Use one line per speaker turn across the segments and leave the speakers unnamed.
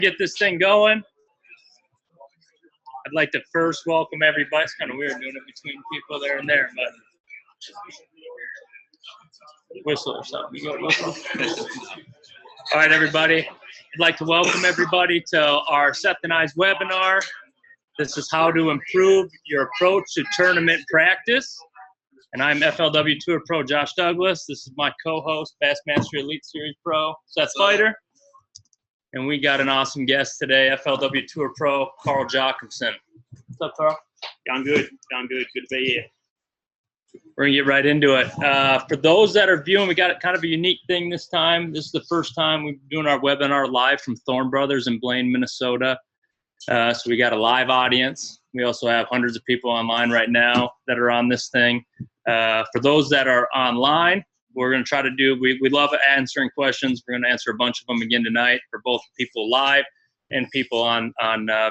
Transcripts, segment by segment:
Get this thing going. I'd like to first welcome everybody. It's kind of weird doing it between people there and there, but whistle or something. You go whistle. All right, everybody. I'd like to welcome everybody to our Seth and I's webinar. This is how to improve your approach to tournament practice. And I'm FLW Tour Pro Josh Douglas. This is my co-host, Bassmaster Elite Series Pro, Seth Feider. And we got an awesome guest today, FLW Tour Pro, Carl Jocumsen. What's up, Carl?
Doing good. Doing good. Good to be here.
We're going to get right into it. For those that are viewing, we got kind of a unique thing this time. This is the first time we're doing our webinar live from Thorn Brothers in Blaine, Minnesota. So we got a live audience. We also have hundreds of people online right now that are on this thing. For those that are online, we're going to try to do, we love answering questions. We're going to answer a bunch of them again tonight for both people live and people on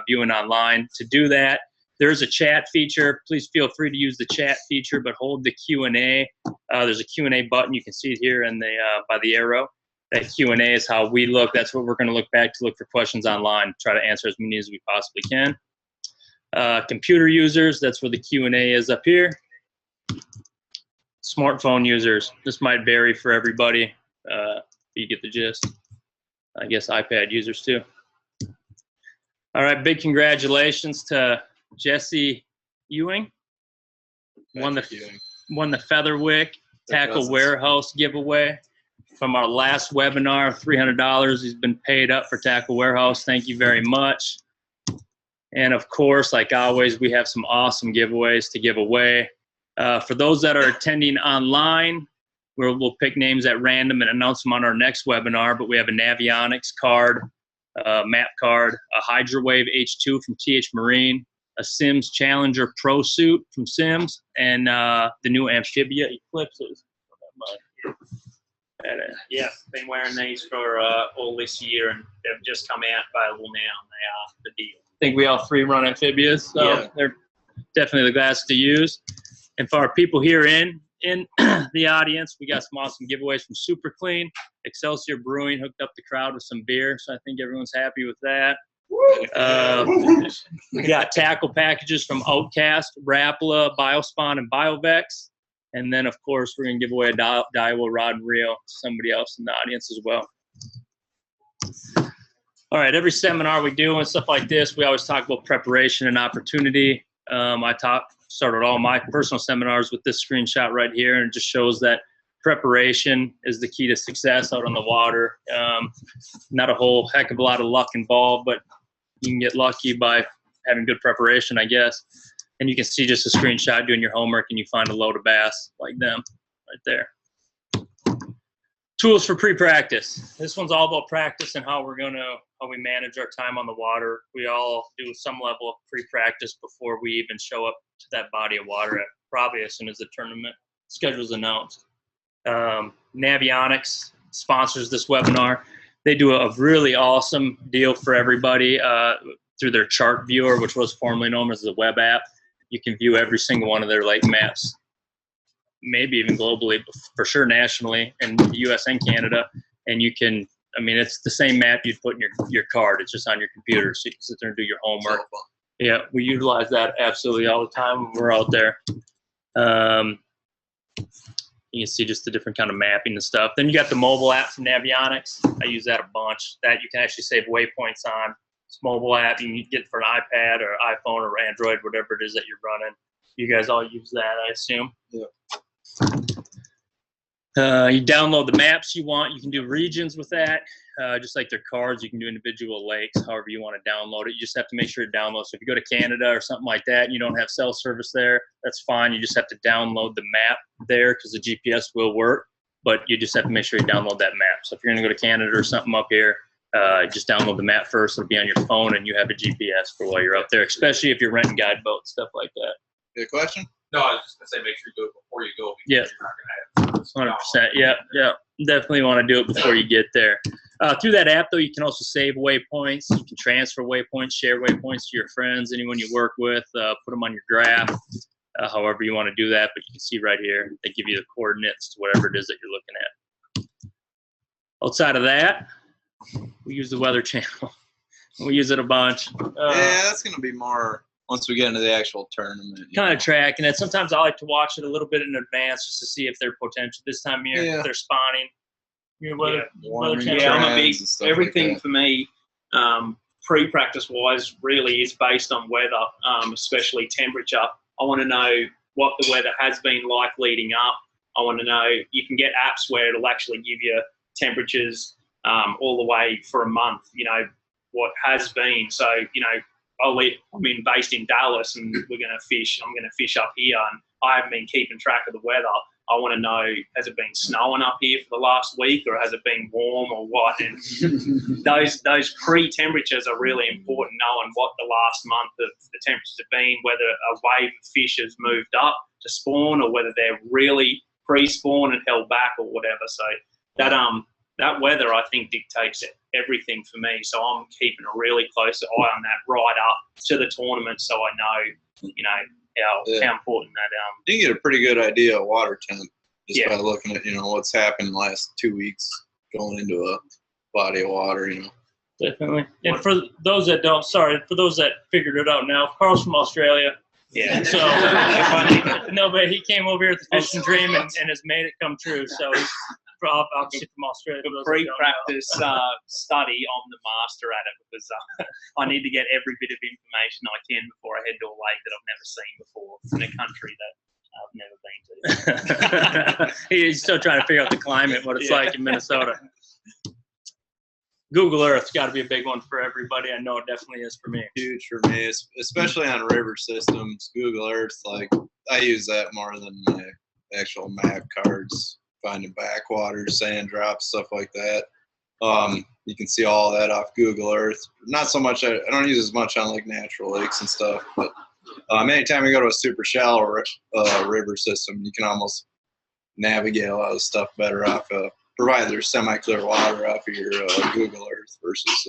viewing online. To do that, there's a chat feature. Please feel free to use the chat feature, but hold the Q&A. There's a Q&A button. You can see it here in the by the arrow. That Q&A is how we look. That's what we're going to look back to look for questions online, try to answer as many as we possibly can. Computer users, that's where the Q&A is up here. Smartphone users, this might vary for everybody. You get the gist. I guess iPad users too. All right, big congratulations to Jesse Ewing. Won the Featherwick Tackle Warehouse giveaway from our last webinar, $300. He's been paid up for Tackle Warehouse. Thank you very much. And of course, like always, we have some awesome giveaways to give away. For those that are attending online, we'll pick names at random and announce them on our next webinar, but we have a Navionics card, map card, a Hydrawave H2 from TH Marine, a Sims Challenger Pro Suit from Sims, and the new Amphibia Eclipses.
Yeah, been wearing these for all this year, and they've just come out available now, and they are the deal.
I think we all three run Amphibias, so yeah, they're definitely the glasses to use. And for our people here in the audience, we got some awesome giveaways from Super Clean. Excelsior Brewing hooked up the crowd with some beer, so I think everyone's happy with that. We got tackle packages from Outcast, Rapala, Biospawn, and Biovex. And then, of course, we're going to give away a Daiwa rod and reel to somebody else in the audience as well. All right, every seminar we do and stuff like this, we always talk about preparation and opportunity. I started all my personal seminars with this screenshot right here, and it just shows that preparation is the key to success out on the water. Not a whole heck of a lot of luck involved, but you can get lucky by having good preparation, I guess. And you can see just a screenshot doing your homework, and you find a load of bass like them right there. Tools for pre-practice. This one's all about practice and how we manage our time on the water. We all do some level of pre-practice before we even show up to that body of water, probably as soon as the tournament schedule is announced. Navionics sponsors this webinar. They do a really awesome deal for everybody through their chart viewer, which was formerly known as the web app. You can view every single one of their lake maps, maybe even globally, but for sure nationally, in the US and Canada. And you can, I mean, it's the same map you'd put in your card. It's just on your computer, so you can sit there and do your homework. Yeah, we utilize that absolutely all the time when we're out there. You can see just the different kind of mapping and stuff. Then you got the mobile app from Navionics. I use that a bunch. That you can actually save waypoints on. It's a mobile app. You can get for an iPad or iPhone or Android, whatever it is that you're running. You guys all use that, I assume.
Yeah.
You download the maps you want. You can do regions with that. Just like their cards, you can do individual lakes, however you want to download it. You just have to make sure to download. So if you go to Canada or something like that and you don't have cell service there, that's fine. You just have to download the map there because the GPS will work, but you just have to make sure you download that map. So if you're going to go to Canada or something up here, just download the map first. It'll be on your phone and you have a GPS for while you're up there, especially if you're renting guide boats, stuff like that.
Good question?
No, I was just going to say make sure you do it before you go.
Yeah.
You're not going to have
100%. Yeah. Definitely want to do it before you get there. Through that app, though, you can also save waypoints. You can transfer waypoints, share waypoints to your friends, anyone you work with, put them on your graph, however you want to do that. But you can see right here, they give you the coordinates to whatever it is that you're looking at. Outside of that, we use the Weather Channel. We use it a bunch.
Yeah, that's gonna be more once we get into the actual tournament.
Kind of tracking it. Sometimes I like to watch it a little bit in advance just to see if they're potential this time of year, if they're spawning. You know, weather
Warming
channel.
Yeah, I'm a big,
trends and stuff
everything
like that.
for me, pre-practice wise really is based on weather, especially temperature. I want to know what the weather has been like leading up. I want to know, you can get apps where it'll actually give you temperatures all the way for a month, you know, what has been. So, you know, based in Dallas and I'm going to fish up here and I haven't been keeping track of the weather. I want to know, has it been snowing up here for the last week or has it been warm or what? And those pre-temperatures are really important, knowing what the last month of the temperatures have been, whether a wave of fish has moved up to spawn or whether they're really pre-spawn and held back or whatever. So that weather, I think, dictates everything for me. So I'm keeping a really close eye on that right up to the tournament, so I know, you know, how important that
You can get a pretty good idea of water temp just
Yeah.
by looking at, you know, what's happened the last 2 weeks going into a body of water, you know.
Definitely. And for those that don't, for those that figured it out now, Carl's from Australia.
Yeah.
So, no, but he came over here with the fishing dream and has made it come true. So he's obviously from Australia.
The pre-practice study on the master at it because I need to get every bit of information I can before I head to a lake that I've never seen before in a country that I've never been to.
He's still trying to figure out the climate, what it's like in Minnesota. Google Earth's got to be a big one for everybody. I know it definitely is for me.
Huge for me, especially on river systems. Google Earth, like, I use that more than my actual map cards, finding backwaters, sand drops, stuff like that. You can see all that off Google Earth. Not so much, I don't use as much on like natural lakes and stuff, but anytime you go to a super shallow river system, you can almost navigate a lot of stuff better off, provided there's semi-clear water off of your Google Earth versus,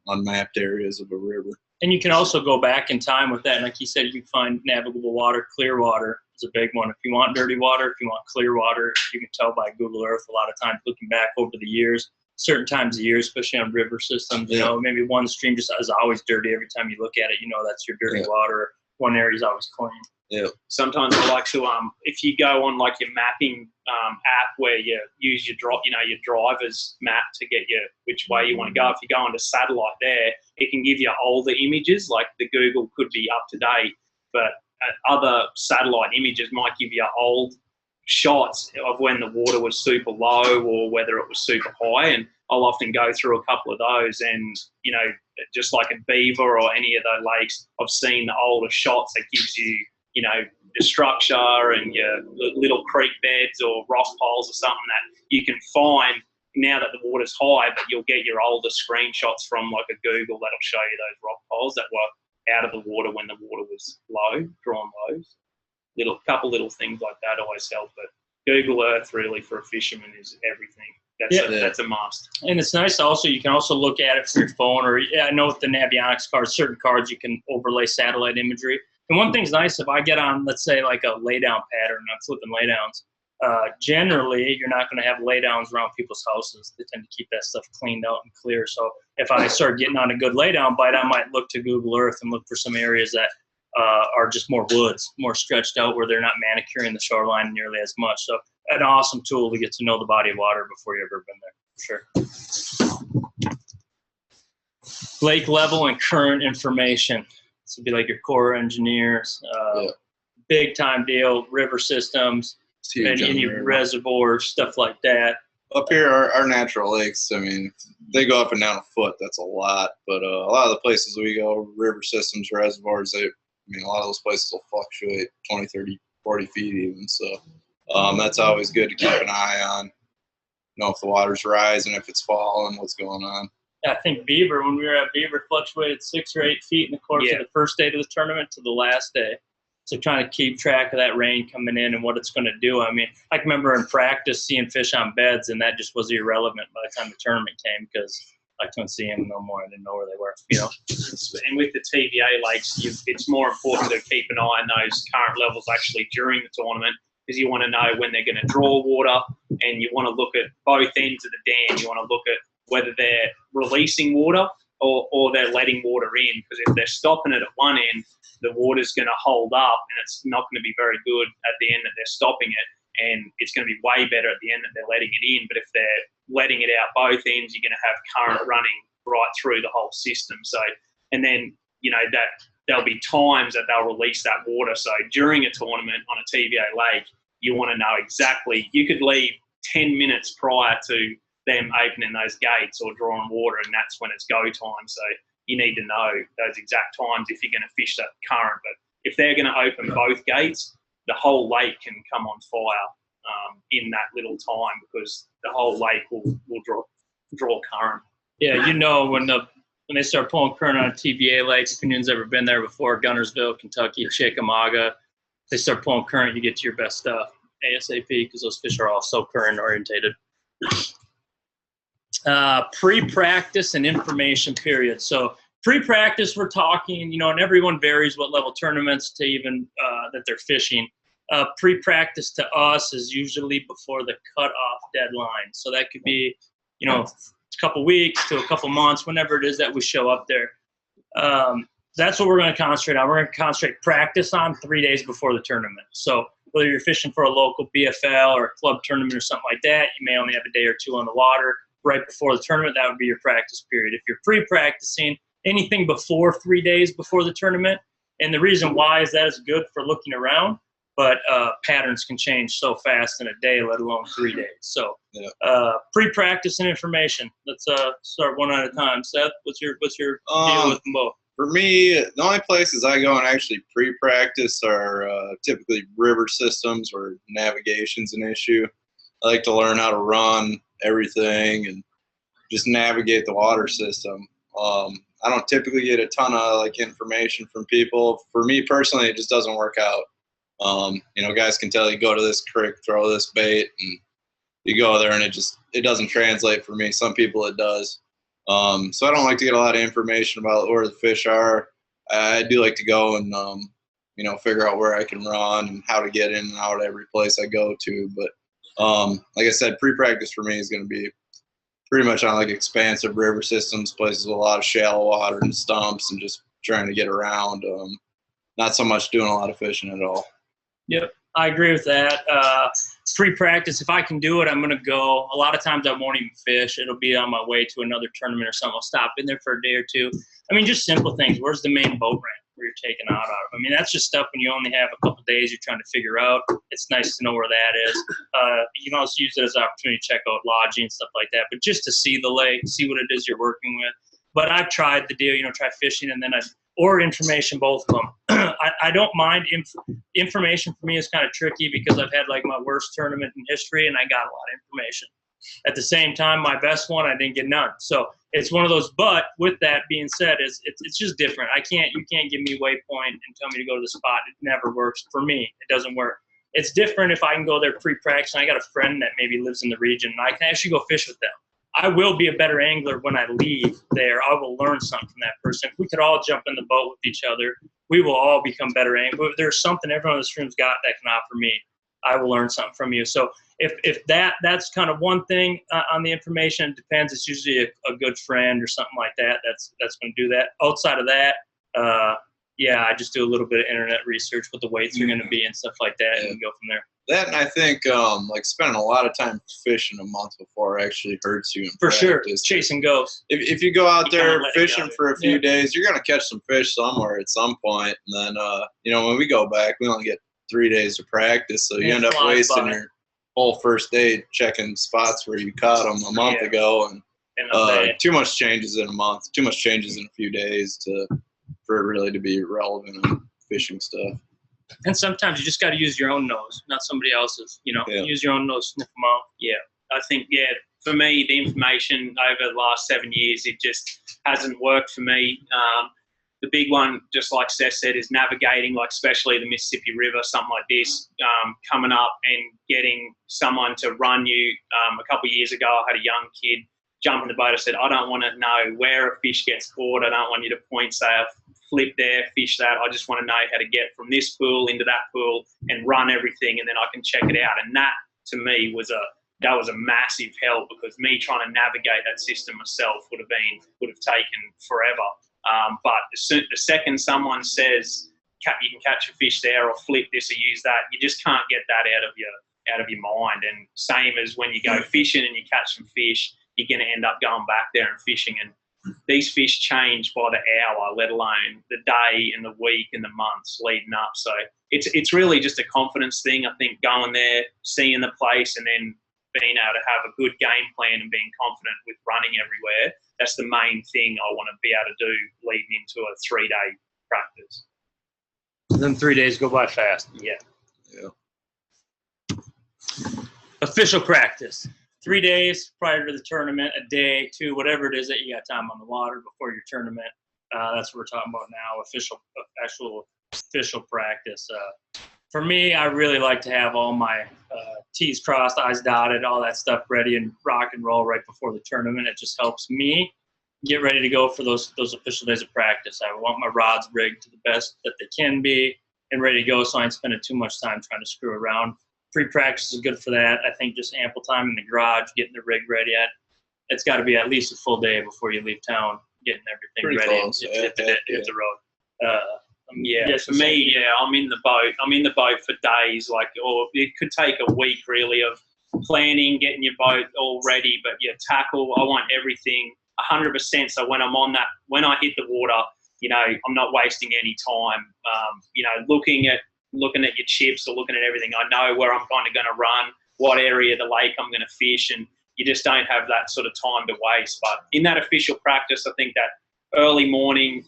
unmapped areas of a river.
And you can also go back in time with that. And like you said, you can find navigable water, clear water is a big one. If you want dirty water, if you want clear water, you can tell by Google Earth a lot of times looking back over the years, certain times of year, especially on river systems, you know, maybe one stream just is always dirty. Every time you look at it, you know, that's your dirty water. One area is always clean.
Yeah.
Sometimes I like to, if you go on like your mapping app where you use your driver's map to get which way you want to go. If you go onto satellite there, it can give you older images. Like the Google could be up to date, but other satellite images might give you old shots of when the water was super low or whether it was super high. And I'll often go through a couple of those and, you know, just like a Beaver or any of those lakes, I've seen the older shots that gives you, you know, the structure and your little creek beds or rock piles or something that you can find now that the water's high, but you'll get your older screenshots from like a Google that'll show you those rock piles that were out of the water when the water was low, drawn lows. Couple little things like that always help, but Google Earth really for a fisherman is everything. That's a must.
And it's nice also, you can also look at it for your phone or I know with the Navionics cards, certain cards you can overlay satellite imagery. And one thing's nice, if I get on, let's say like a laydown pattern, I'm flipping laydowns, generally you're not going to have laydowns around people's houses. They tend to keep that stuff cleaned out and clear. So if I start getting on a good laydown bite, I might look to Google Earth and look for some areas that are just more woods, more stretched out where they're not manicuring the shoreline nearly as much. So an awesome tool to get to know the body of water before you've ever been there, for sure. Lake level and current information. This would be like your core engineers, big time deal, river systems, any reservoirs, stuff like that.
Up here, our natural lakes, I mean, they go up and down a foot. That's a lot. But a lot of the places we go, river systems, reservoirs, a lot of those places will fluctuate 20, 30, 40 feet even. So that's always good to keep an eye on. Know if the water's rising, if it's falling, what's going on.
I think Beaver, when we were at Beaver, fluctuated 6 or 8 feet in the course of the first day of the tournament to the last day. So trying to keep track of that rain coming in and what it's going to do. I mean, I can remember in practice seeing fish on beds, and that just was irrelevant by the time the tournament came because I couldn't see them no more. I didn't know where they were, you know.
And with the TVA lakes, it's more important to keep an eye on those current levels actually during the tournament because you want to know when they're going to draw water and you want to look at both ends of the dam. You want to look at whether they're releasing water or they're letting water in. Because if they're stopping it at one end, the water's going to hold up and it's not going to be very good at the end that they're stopping it. And it's going to be way better at the end that they're letting it in. But if they're letting it out both ends, you're going to have current running right through the whole system. So, and then, you know, that there'll be times that they'll release that water. So during a tournament on a TVA lake, you want to know exactly, you could leave 10 minutes prior to them opening those gates or drawing water, and that's when it's go time. So you need to know those exact times if you're going to fish that current. But if they're going to open both gates, the whole lake can come on fire in that little time, because the whole lake will draw current.
Yeah, you know, when they start pulling current on a TVA lake, if anyone's ever been there before, Gunnersville, Kentucky, Chickamauga, they start pulling current, you get to your best stuff ASAP, because those fish are all so current orientated. Pre-practice and information period. So pre-practice, we're talking, you know, and everyone varies what level tournaments to even that they're fishing. Pre-practice to us is usually before the cutoff deadline. So that could be, you know, a couple weeks to a couple months, whenever it is that we show up there. That's what we're going to concentrate on. We're going to concentrate practice on 3 days before the tournament. So whether you're fishing for a local BFL or a club tournament or something like that, you may only have a day or two on the water right before the tournament. That would be your practice period. If you're pre-practicing, anything before 3 days before the tournament, and the reason why is that is good for looking around, but patterns can change so fast in a day, let alone 3 days. So pre-practice and information. Let's start one at a time. Seth, what's your deal with them both?
For me, the only places I go and actually pre-practice are typically river systems where navigation's an issue. I like to learn how to run everything and just navigate the water system. I don't typically get a ton of like information from people. For me personally, it just doesn't work out. You know, guys can tell you go to this creek, throw this bait, and you go there and it doesn't translate for me. Some people it does. So I don't like to get a lot of information about where the fish are. I do like to go and, you know, figure out where I can run and how to get in and out of every place I go to. But like I said, pre-practice for me is going to be pretty much on like expansive river systems, places with a lot of shallow water and stumps, and just trying to get around. Not so much doing a lot of fishing at all.
Yep, I agree with that. Pre-practice, if I can do it, I'm going to go. A lot of times I won't even fish. It'll be on my way to another tournament or something. I'll stop in there for a day or two. I mean, just simple things. Where's the main boat ramp where you're taking out of? I mean, that's just stuff when you only have a couple days you're trying to figure out. It's nice to know where that is. You can also use it as an opportunity to check out lodging and stuff like that. But just to see the lake, see what it is you're working with. But I've tried the deal, you know, try fishing and then or information, both of them. I don't mind information. For me is kind of tricky because I've had like my worst tournament in history and I got a lot of information. At the same time, my best one, I didn't get none. So it's one of those. But with that being said, it's just different. You can't give me a waypoint and tell me to go to the spot. It never works for me. It doesn't work. It's different if I can go there pre-practice and I got a friend that maybe lives in the region and I can actually go fish with them. I will be a better angler when I leave there. I will learn something from that person. If we could all jump in the boat with each other, we will all become better anglers. If there's something everyone in this room's got that can offer me, I will learn something from you. So if that's kind of one thing on the information, it depends. It's usually a good friend or something like that that's going to do that. Outside of that, I just do a little bit of internet research, what the weights are going to be and stuff like that, and go from there.
That, and I think like spending a lot of time fishing a month before actually hurts you.
For sure, chasing ghosts.
If you go out there fishing for a few days, you're gonna catch some fish somewhere at some point. And then you know, when we go back, we only get 3 days to practice, so you end up wasting your whole first day checking spots where you caught them a month ago. And too much changes in a month, too much changes in a few days for it really to be relevant in fishing stuff.
And sometimes you just got to use your own nose, not somebody else's. You know, use your own nose, sniff them out.
Yeah, I think for me, the information over the last 7 years, it just hasn't worked for me. The big one, just like Seth said, is navigating, like especially the Mississippi River, something like this, coming up and getting someone to run you. A couple of years ago, I had a young kid jump in the boat. I said, I don't want to know where a fish gets caught. I don't want you to point, say, flip there, fish that. I just want to know how to get from this pool into that pool and run everything, and then I can check it out. And that, to me, was a that was a massive help, because me trying to navigate that system myself would have taken forever. But the second someone says you can catch a fish there, or flip this or use that, you just can't get that out of your mind. And same as when you go fishing and you catch some fish, you're going to end up going back there and fishing. And these fish change by the hour, let alone the day and the week and the months leading up. So it's really just a confidence thing. I think going there, seeing the place, and then being able to have a good game plan and being confident with running everywhere, that's the main thing I want to be able to do leading into a 3-day practice.
Then 3 days go by fast.
Yeah.
Official practice. 3 days prior to the tournament, a day, 2, whatever it is that you got time on the water before your tournament. That's what we're talking about now, actual official practice. For me, I really like to have all my T's crossed, I's dotted, all that stuff ready and rock and roll right before the tournament. It just helps me get ready to go for those official days of practice. I want my rods rigged to the best that they can be and ready to go, so I ain't spending too much time trying to screw around. Pre-practice is good for that. I think just ample time in the garage, getting the rig ready. It's got to be at least a full day before you leave town, getting everything
Pretty
ready
close,
and hit the road.
Yeah, for me, I'm in the boat. I'm in the boat for days, or it could take a week really of planning, getting your boat all ready. But your tackle, I want everything 100%. So when I hit the water, I'm not wasting any time. Looking at your chips or looking at everything, I know where I'm kind of going to run, what area of the lake I'm going to fish, and you just don't have that sort of time to waste. But in that official practice, I think that early morning,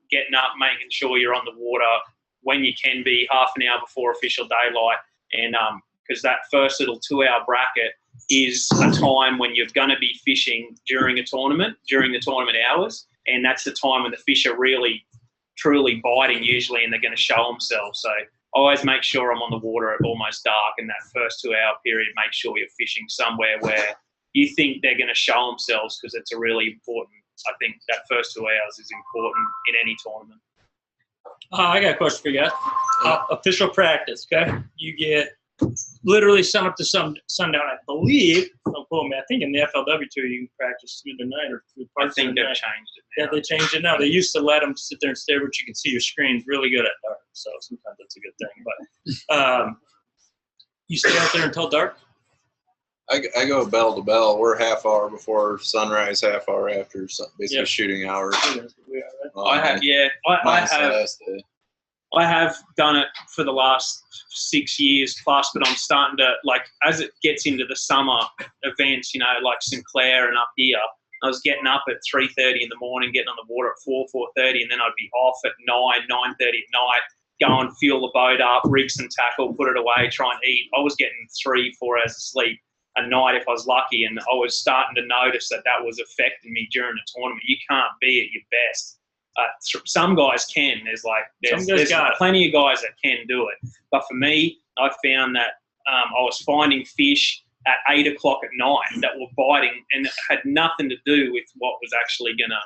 getting up, making sure you're on the water when you can be, half an hour before official daylight, and because that first little 2-hour bracket is a time when you're going to be fishing during the tournament hours, and that's the time when the fish are really truly biting usually, and they're going to show themselves. So always make sure I'm on the water at almost dark in that first 2-hour period. Make sure you're fishing somewhere where you think they're going to show themselves, because it's a really important, I think that first 2 hours is important in any tournament.
I got a question for you guys. Official practice, okay? You get literally sun up to sundown, I believe. Don't quote me. I think in the FLW too, you can practice through the night or through parts
I think
of the
they've
night.
changed it now.
Yeah, they changed it now. They used to let them sit there and stare, but you can see your screens really good at dark. So sometimes that's a good thing. But you stay out there until dark?
I go bell to bell. We're half hour before sunrise, half hour after, basically shooting hours.
I have done it for the last 6 years plus, but I'm starting to, as it gets into the summer events, like Sinclair and up here, I was getting up at 3:30 in the morning, getting on the water at 4:30, and then I'd be off at 9:30 at night, go and fuel the boat up, rig some tackle, put it away, try and eat. I was getting 3-4 hours of sleep a night if I was lucky, and I was starting to notice that was affecting me during the tournament. You can't be at your best. Some guys can. There's plenty of guys that can do it. But for me, I found that I was finding fish at 8 o'clock at night that were biting, and it had nothing to do with what was actually going to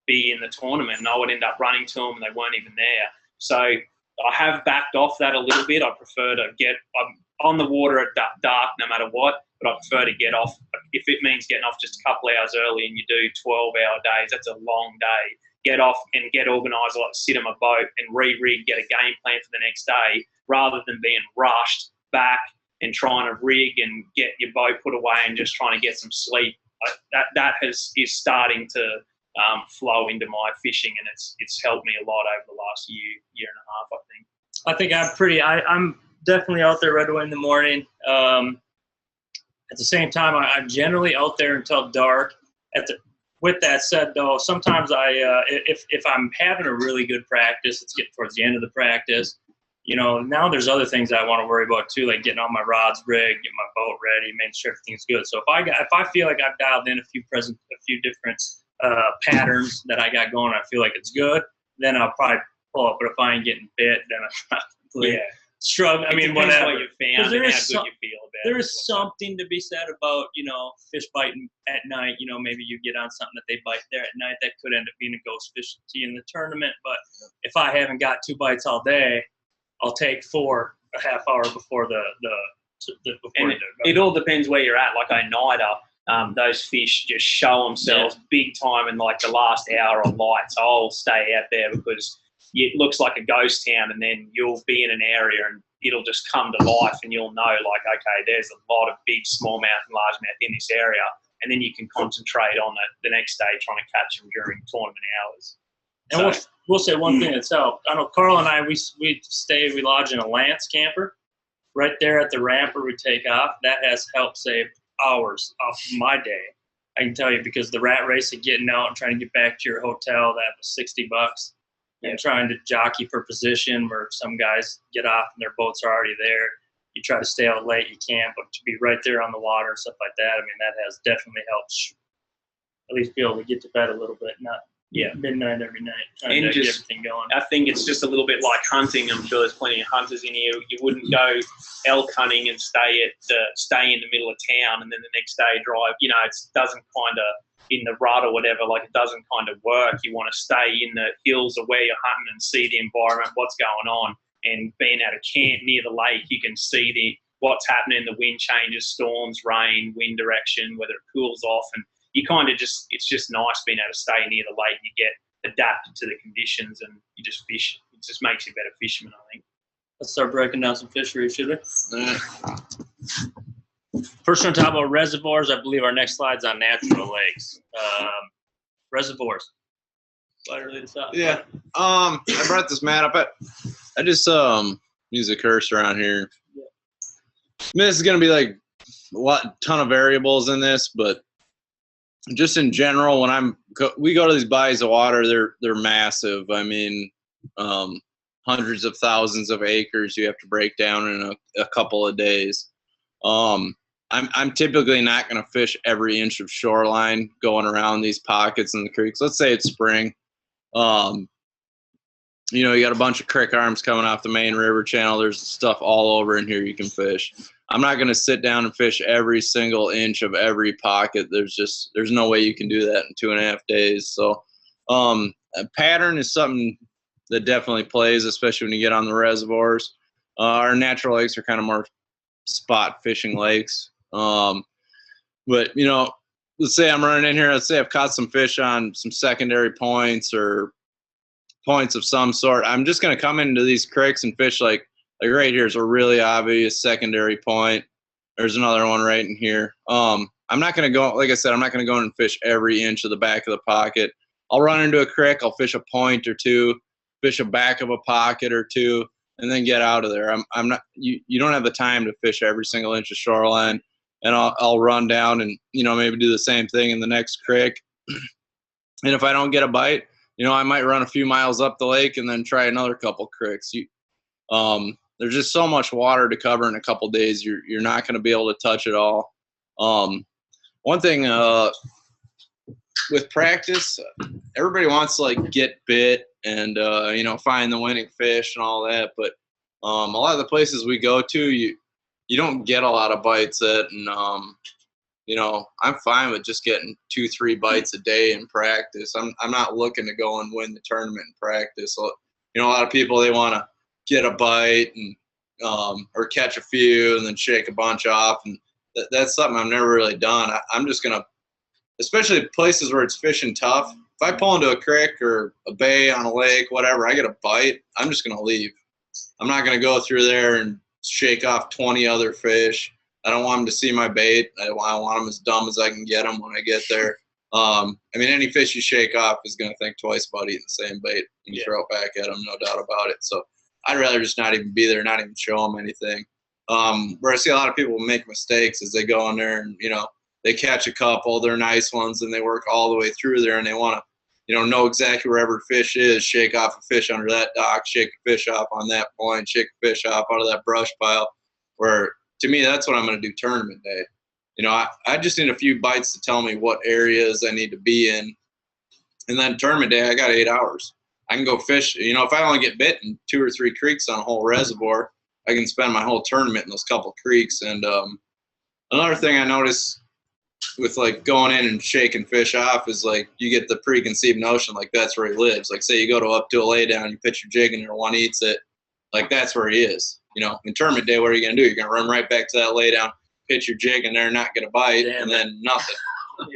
be in the tournament. And I would end up running to them and they weren't even there. So I have backed off that a little bit. I prefer to I'm on the water at dark no matter what, but I prefer to get off. If it means getting off just a couple hours early and you do 12-hour days, that's a long day. Get off and get organised, sit on my boat and re-rig, get a game plan for the next day, rather than being rushed back and trying to rig and get your boat put away and just trying to get some sleep. That is starting to flow into my fishing, and it's helped me a lot over the last year and a half, I think.
I'm definitely out there right away in the morning. At the same time, I'm generally out there until dark. With that said, though, sometimes if I'm having a really good practice, it's getting towards the end of the practice. Now there's other things I want to worry about too, like getting all my rods rigged, getting my boat ready, making sure everything's good. So if I feel like I've dialed in a few different patterns that I got going, I feel like it's good, then I'll probably pull up. But if I ain't getting bit, then I'm probably struggle. I mean, whatever.
What you found and how good you feel about it.
There is something to be said about, fish biting at night. Maybe you get on something that they bite there at night that could end up being a ghost fish to you in the tournament. But if I haven't got 2 bites all day, I'll take 4 a half hour before the
And it all depends where you're at. Like Oneida, those fish just show themselves big time in like the last hour of light. So I'll stay out there because it looks like a ghost town, and then you'll be in an area and it'll just come to life, and you'll know like, okay, there's a lot of big smallmouth and largemouth in this area, and then you can concentrate on it the next day trying to catch them during tournament hours.
And we'll say one thing that's helped. I know Carl and I, we lodge in a Lance camper right there at the ramp where we take off. That has helped save hours off my day. I can tell you, because the rat race of getting out and trying to get back to your hotel, that was $60. And trying to jockey for position where some guys get off and their boats are already there. You try to stay out late, you can't, but to be right there on the water and stuff like that, I mean, that has definitely helped at least be able to get to bed a little bit, not midnight every night, trying to get everything going.
I think it's just a little bit like hunting. I'm sure there's plenty of hunters in here. You wouldn't go elk hunting and stay in the middle of town and then the next day drive. You know, it doesn't kind of, in the rut or whatever, like it doesn't kind of work. You want to stay in the hills of where you're hunting and see the environment, what's going on. And being at a camp near the lake, you can see what's happening, the wind changes, storms, rain, wind direction, whether it cools off. And you kind of it's just nice being able to stay near the lake. You get adapted to the conditions and you just fish. It just makes you a better fisherman, I think.
Let's start breaking down some fisheries, should we? First, we're going to talk about reservoirs. I believe our next slide's on natural lakes. Reservoirs. Slide lead us out.
Yeah. I brought this mat up. I just use a cursor around here. Yeah. I mean, this is going to be like a ton of variables in this, but just in general, when we go to these bodies of water, they're massive. I mean, hundreds of thousands of acres you have to break down in a couple of days. I'm typically not going to fish every inch of shoreline going around these pockets in the creeks. Let's say it's spring. You know, you got a bunch of creek arms coming off the main river channel. There's stuff all over in here you can fish. I'm not going to sit down and fish every single inch of every pocket. There's no way you can do that in 2.5 days. So a pattern is something that definitely plays, especially when you get on the reservoirs. Our natural lakes are kind of more spot fishing lakes. But, you know, let's say I'm running in here. Let's say I've caught some fish on some secondary points or points of some sort. I'm just going to come into these creeks and fish like right here's a really obvious secondary point. There's another one right in here. I'm not going to go, like I said, I'm not going to go in and fish every inch of the back of the pocket. I'll run into a creek. I'll fish a point or two, fish a back of a pocket or two, and then get out of there. I'm not, you don't have the time to fish every single inch of shoreline. And I'll run down and, you know, maybe do the same thing in the next creek. And if I don't get a bite, you know, I might run a few miles up the lake and then try another couple creeks. There's just so much water to cover in a couple days. You're not going to be able to touch it all. One thing with practice, everybody wants to like get bit and you know, find the winning fish and all that. But a lot of the places we go to, you don't get a lot of bites at, and you know, I'm fine with just getting 2-3 bites a day in practice. I'm not looking to go and win the tournament in practice. So, you know, a lot of people, they want to get a bite and or catch a few and then shake a bunch off, and that's something I've never really done. I'm just gonna, especially places where it's fishing tough. If I pull into a creek or a bay on a lake, whatever, I get a bite, I'm just gonna leave. I'm not gonna go through there and shake off 20 other fish. I don't want them to see my bait. I want them as dumb as I can get them when I get there. I mean, any fish you shake off is going to think twice about eating the same bait when you throw it back at them, no doubt about it. So I'd rather just not even be there, not even show them anything. Where I see a lot of people make mistakes is they go in there and, you know, they catch a couple, they're nice ones, and they work all the way through there, and they want to, you know exactly where every fish is, shake off a fish under that dock, shake a fish off on that point, shake a fish off out of that brush pile, where to me, that's what I'm going to do tournament day. You know, I just need a few bites to tell me what areas I need to be in. And then tournament day, I got 8 hours. I can go fish. You know, if I only get bit in 2 or 3 creeks on a whole reservoir, I can spend my whole tournament in those couple creeks. And another thing I noticed with like going in and shaking fish off is like you get the preconceived notion like that's where he lives. Like say you go up to a lay down, you pitch your jig in there, one eats it, like that's where he is. in tournament day, what are you going to do? You're going to run right back to that lay down, pitch your jig, and they're not going to bite, and then nothing.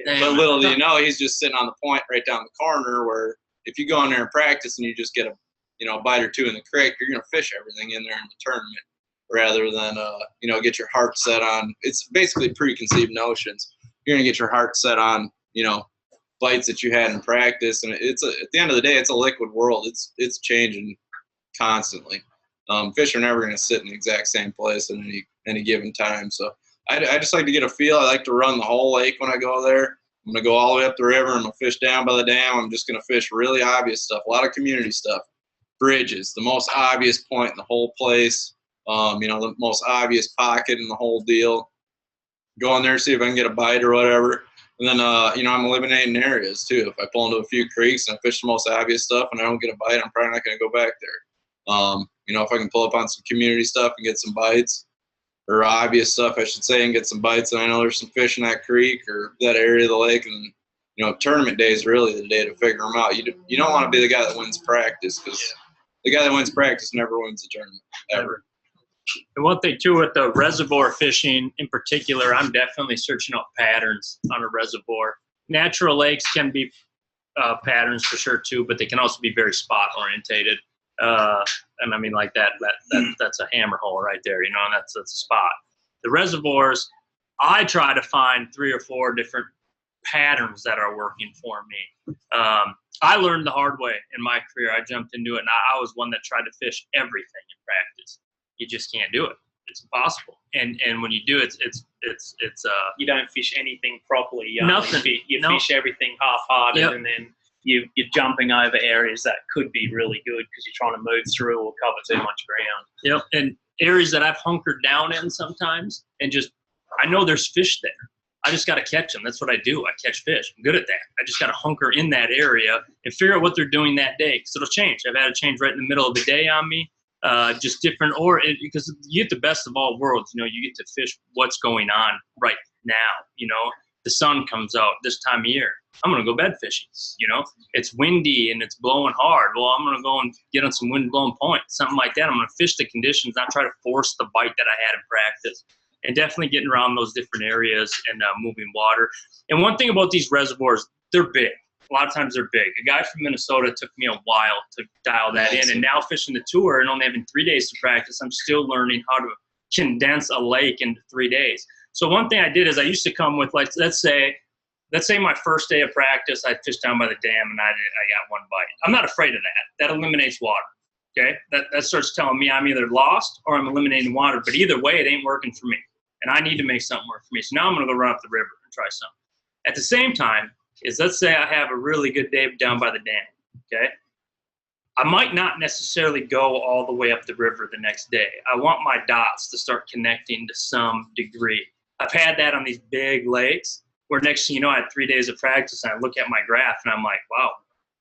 But little do you know, he's just sitting on the point right down the corner where if you go in there and practice and you just get a bite or two in the creek, you're going to fish everything in there in the tournament rather than, get your heart set on. It's basically preconceived notions. You're going to get your heart set on, bites that you had in practice. And at the end of the day, it's a liquid world. It's changing constantly. Fish are never going to sit in the exact same place at any given time. So I just like to get a feel. I like to run the whole lake when I go there. I'm going to go all the way up the river. I'm going to fish down by the dam. I'm just going to fish really obvious stuff, a lot of community stuff. Bridges, the most obvious point in the whole place, the most obvious pocket in the whole deal. Go in there, see if I can get a bite or whatever. And then, I'm eliminating areas too. If I pull into a few creeks and I fish the most obvious stuff and I don't get a bite, I'm probably not going to go back there. If I can pull up on some community stuff and get some bites, or obvious stuff, I should say, and get some bites, and I know there's some fish in that creek or that area of the lake, and tournament day is really the day to figure them out. You don't want to be the guy that wins practice, because the guy that wins practice never wins the tournament, ever.
And one thing too with the reservoir fishing in particular, I'm definitely searching out patterns on a reservoir. Natural lakes can be patterns for sure too, but they can also be very spot orientated. And I mean, like that's a hammer hole right there, and that's a spot. The reservoirs, I try to find 3 or 4 different patterns that are working for me. I learned the hard way in my career. I jumped into it, and I was one that tried to fish everything in practice. You just can't do it. It's impossible. And when you do it, it's
you don't fish anything properly.
Nothing.
Fish everything half-hearted, and then you're jumping over areas that could be really good because you're trying to move through or cover too much ground.
Yep. And areas that I've hunkered down in sometimes, and I know there's fish there. I just got to catch them. That's what I do. I catch fish. I'm good at that. I just got to hunker in that area and figure out what they're doing that day, because it'll change. I've had it change right in the middle of the day on me. Just different, because you get the best of all worlds. You get to fish what's going on right now. The sun comes out this time of year. I'm going to go bed fishing. It's windy and it's blowing hard. Well, I'm going to go and get on some wind blown points, something like that. I'm going to fish the conditions, not try to force the bite that I had in practice. And definitely getting around those different areas and moving water. And one thing about these reservoirs, they're big. A lot of times they're big. A guy from Minnesota took me a while to dial that in. And now fishing the tour and only having 3 days to practice, I'm still learning how to condense a lake into 3 days. So one thing I did is I used to come with, like, let's say my first day of practice, I fished down by the dam and I got one bite. I'm not afraid of that. That eliminates water. Okay? That starts telling me I'm either lost or I'm eliminating water. But either way, it ain't working for me. And I need to make something work for me. So now I'm going to go run up the river and try something. At the same time, let's say I have a really good day down by the dam, okay? I might not necessarily go all the way up the river the next day. I want my dots to start connecting to some degree. I've had that on these big lakes where next thing you know, I had 3 days of practice and I look at my graph and I'm like, wow,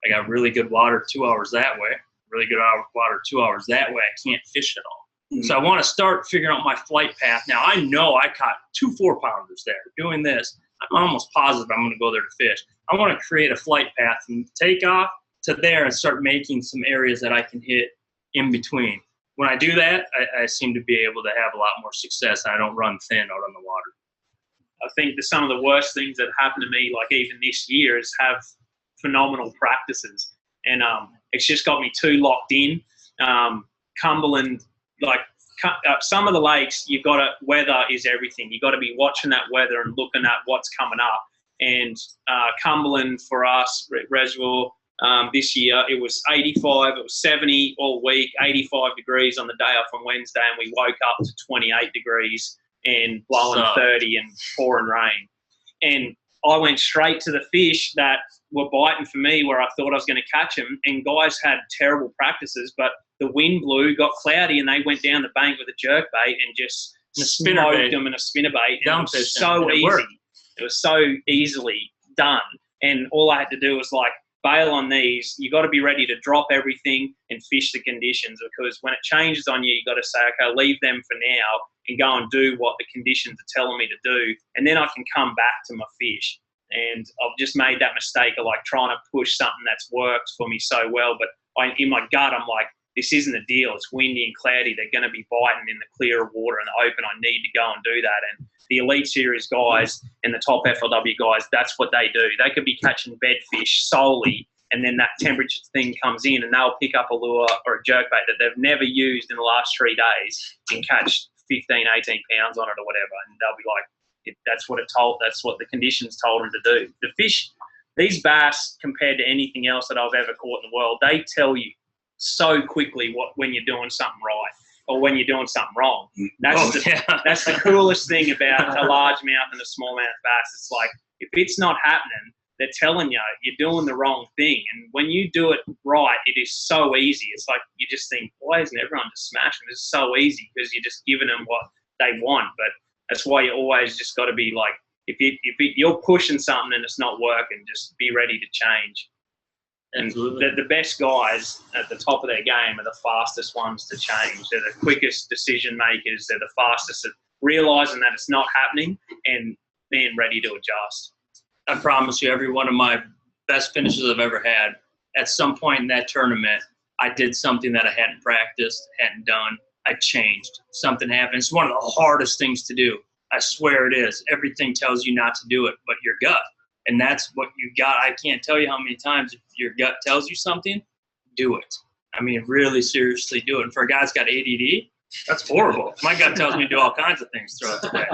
I got really good water 2 hours that way, really good water 2 hours that way. I can't fish at all. Mm-hmm. So I want to start figuring out my flight path. Now, I know I caught 2 4-pounders there doing this. I'm almost positive I'm going to go there to fish. I want to create a flight path from takeoff to there and start making some areas that I can hit in between. When I do that, I seem to be able to have a lot more success. And I don't run thin out on the water.
I think that some of the worst things that happened to me, like even this year, is have phenomenal practices. And it's just got me too locked in. Cumberland, some of the lakes, weather is everything. You've got to be watching that weather and looking at what's coming up. And Cumberland for us, Reservoir, this year, it was 85, it was 70 all week, 85 degrees on the day off on Wednesday, and we woke up to 28 degrees and blowing 30 and pouring rain. And I went straight to the fish that were biting for me where I thought I was going to catch them, and guys had terrible practices, but the wind blew, got cloudy, and they went down the bank with a jerk bait and just smoked them in a spinnerbait. And it was so easy. It was so easily done. And all I had to do was bail on these. You got to be ready to drop everything and fish the conditions, because when it changes on you, you got to say, okay, leave them for now and go and do what the conditions are telling me to do. And then I can come back to my fish. And I've just made that mistake of trying to push something that's worked for me so well. But in my gut, I'm like, this isn't a deal. It's windy and cloudy. They're going to be biting in the clear water and the open. I need to go and do that. And the Elite Series guys and the top FLW guys, that's what they do. They could be catching bedfish solely, and then that temperature thing comes in, and they'll pick up a lure or a jerkbait that they've never used in the last 3 days and catch 15, 18 pounds on it or whatever. And they'll be like, that's what the conditions told them to do. The fish, these bass, compared to anything else that I've ever caught in the world, they tell you so quickly when you're doing something right or when you're doing something wrong. That's the coolest thing about a largemouth and a smallmouth bass. It's like, if it's not happening, they're telling you you're doing the wrong thing. And when you do it right, it is so easy. It's like you just think, why isn't everyone just smashing? It's so easy because you're just giving them what they want. But that's why you always just got to be like, if you're pushing something and it's not working, just be ready to change. And the best guys at the top of their game are the fastest ones to change. They're the quickest decision makers. They're the fastest at realizing that it's not happening and being ready to adjust.
I promise you, every one of my best finishes I've ever had, at some point in that tournament, I did something that I hadn't practiced, hadn't done. I changed. Something happened. It's one of the hardest things to do. I swear it is. Everything tells you not to do it, but your gut. And that's what you got. I can't tell you how many times if your gut tells you something, do it. I mean, really seriously do it. And for a guy that's got ADD, that's horrible. My gut tells me to do all kinds of things throughout the day.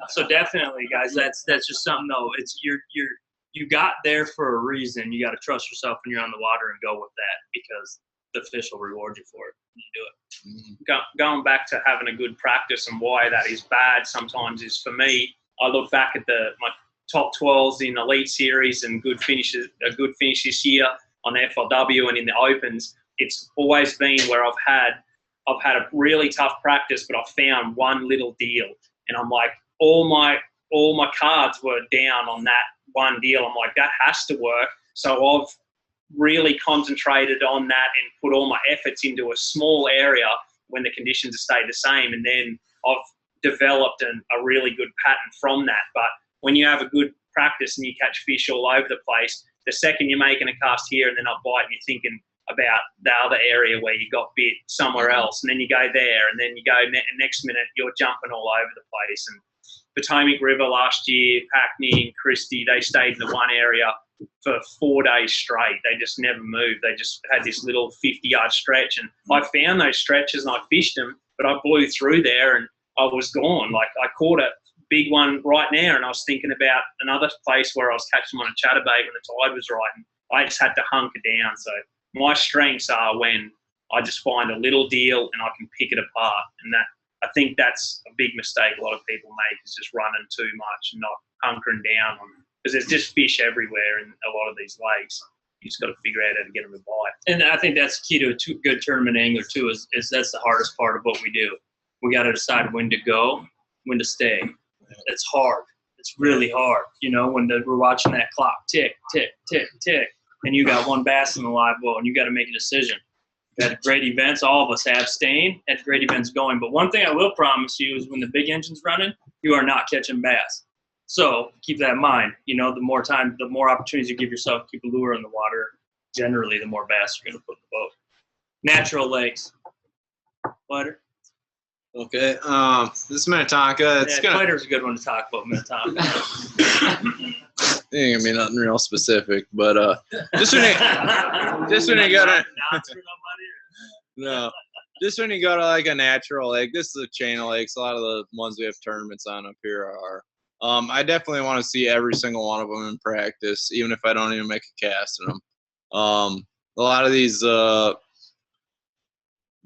So definitely, guys, that's just something, though. It's you got there for a reason. You got to trust yourself when you're on the water and go with that, because the fish will reward you for it when you do it.
Going back to having a good practice and why that is bad sometimes is, for me, I look back at my top 12s in Elite Series and a good finish this year on FLW and in the Opens. It's always been where I've had a really tough practice, but I found one little deal, and I'm like, all my cards were down on that one deal. I'm like, that has to work. So I've really concentrated on that and put all my efforts into a small area when the conditions have stayed the same, and then I've developed a really good pattern from that. But when you have a good practice and you catch fish all over the place, the second you're making a cast here and they're not biting, you're thinking about the other area where you got bit somewhere else, and then you go there, and then you go next minute you're jumping all over the place. And Potomac River last year, Hackney and Christie, they stayed in the one area for 4 days straight. They just never moved. They just had this little 50-yard stretch, and I found those stretches and I fished them, but I blew through there and I was gone. Like, I caught a big one right now, and I was thinking about another place where I was catching them on a chatterbait when the tide was right, and I just had to hunker down. So my strengths are when I just find a little deal and I can pick it apart. And that, I think that's a big mistake a lot of people make, is just running too much and not hunkering down on them. Because there's just fish everywhere in a lot of these lakes. You just got to figure out how to get them to bite.
And I think that's key to a good tournament angler too, is that's the hardest part of what we do. We got to decide when to go, when to stay. It's hard. It's really hard. You know, when we're watching that clock tick, tick, tick, tick, and you got one bass in the live well, and you got to make a decision. You had great events. All of us have staying, had great events going. But one thing I will promise you is when the big engine's running, you are not catching bass. So keep that in mind. You know, the more time, the more opportunities you give yourself to keep a lure in the water, generally the more bass you're going to put in the boat. Natural lakes. Feider?
Okay. This is Minnetonka.
Feider's a good one to talk about, Minnetonka.
Ain't gonna be nothing real specific, but just when you go to just when you go to like a natural lake, this is a chain of lakes. A lot of the ones we have tournaments on up here are. I definitely want to see every single one of them in practice, even if I don't even make a cast in them. A lot of these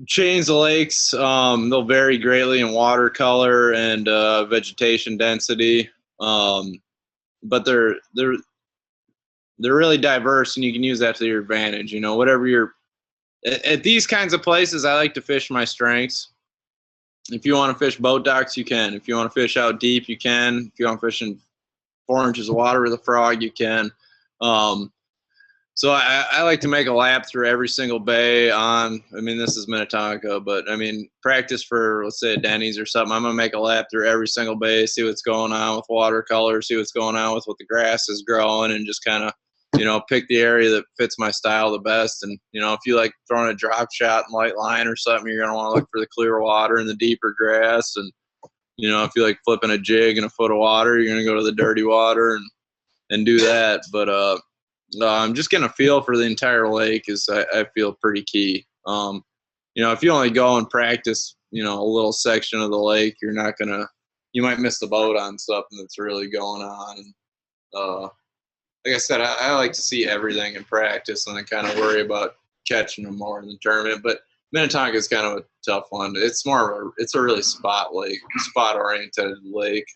chains of lakes, they'll vary greatly in water color and vegetation density, but they're really diverse, and you can use that to your advantage. You know, whatever you're at these kinds of places, I like to fish my strengths. If you want to fish boat docks, you can. If you want to fish out deep, you can. If you want to fish in 4 inches of water with a frog, you can. So I like to make a lap through every single bay on, I mean, this is Minnetonka, but I mean, practice for, let's say, a Denny's or something. I'm going to make a lap through every single bay, see what's going on with watercolor, see what's going on with what the grass is growing, and just kind of pick the area that fits my style the best. And, if you like throwing a drop shot and light line or something, you're going to want to look for the clear water and the deeper grass. And, if you like flipping a jig in a foot of water, you're going to go to the dirty water and do that. But I'm just getting a feel for the entire lake is I feel pretty key. If you only go and practice, a little section of the lake, you might miss the boat on something that's really going on. And like I said, I like to see everything in practice and then kind of worry about catching them more in the tournament. But Minnetonka is kind of a tough one. It's it's a really spot oriented lake.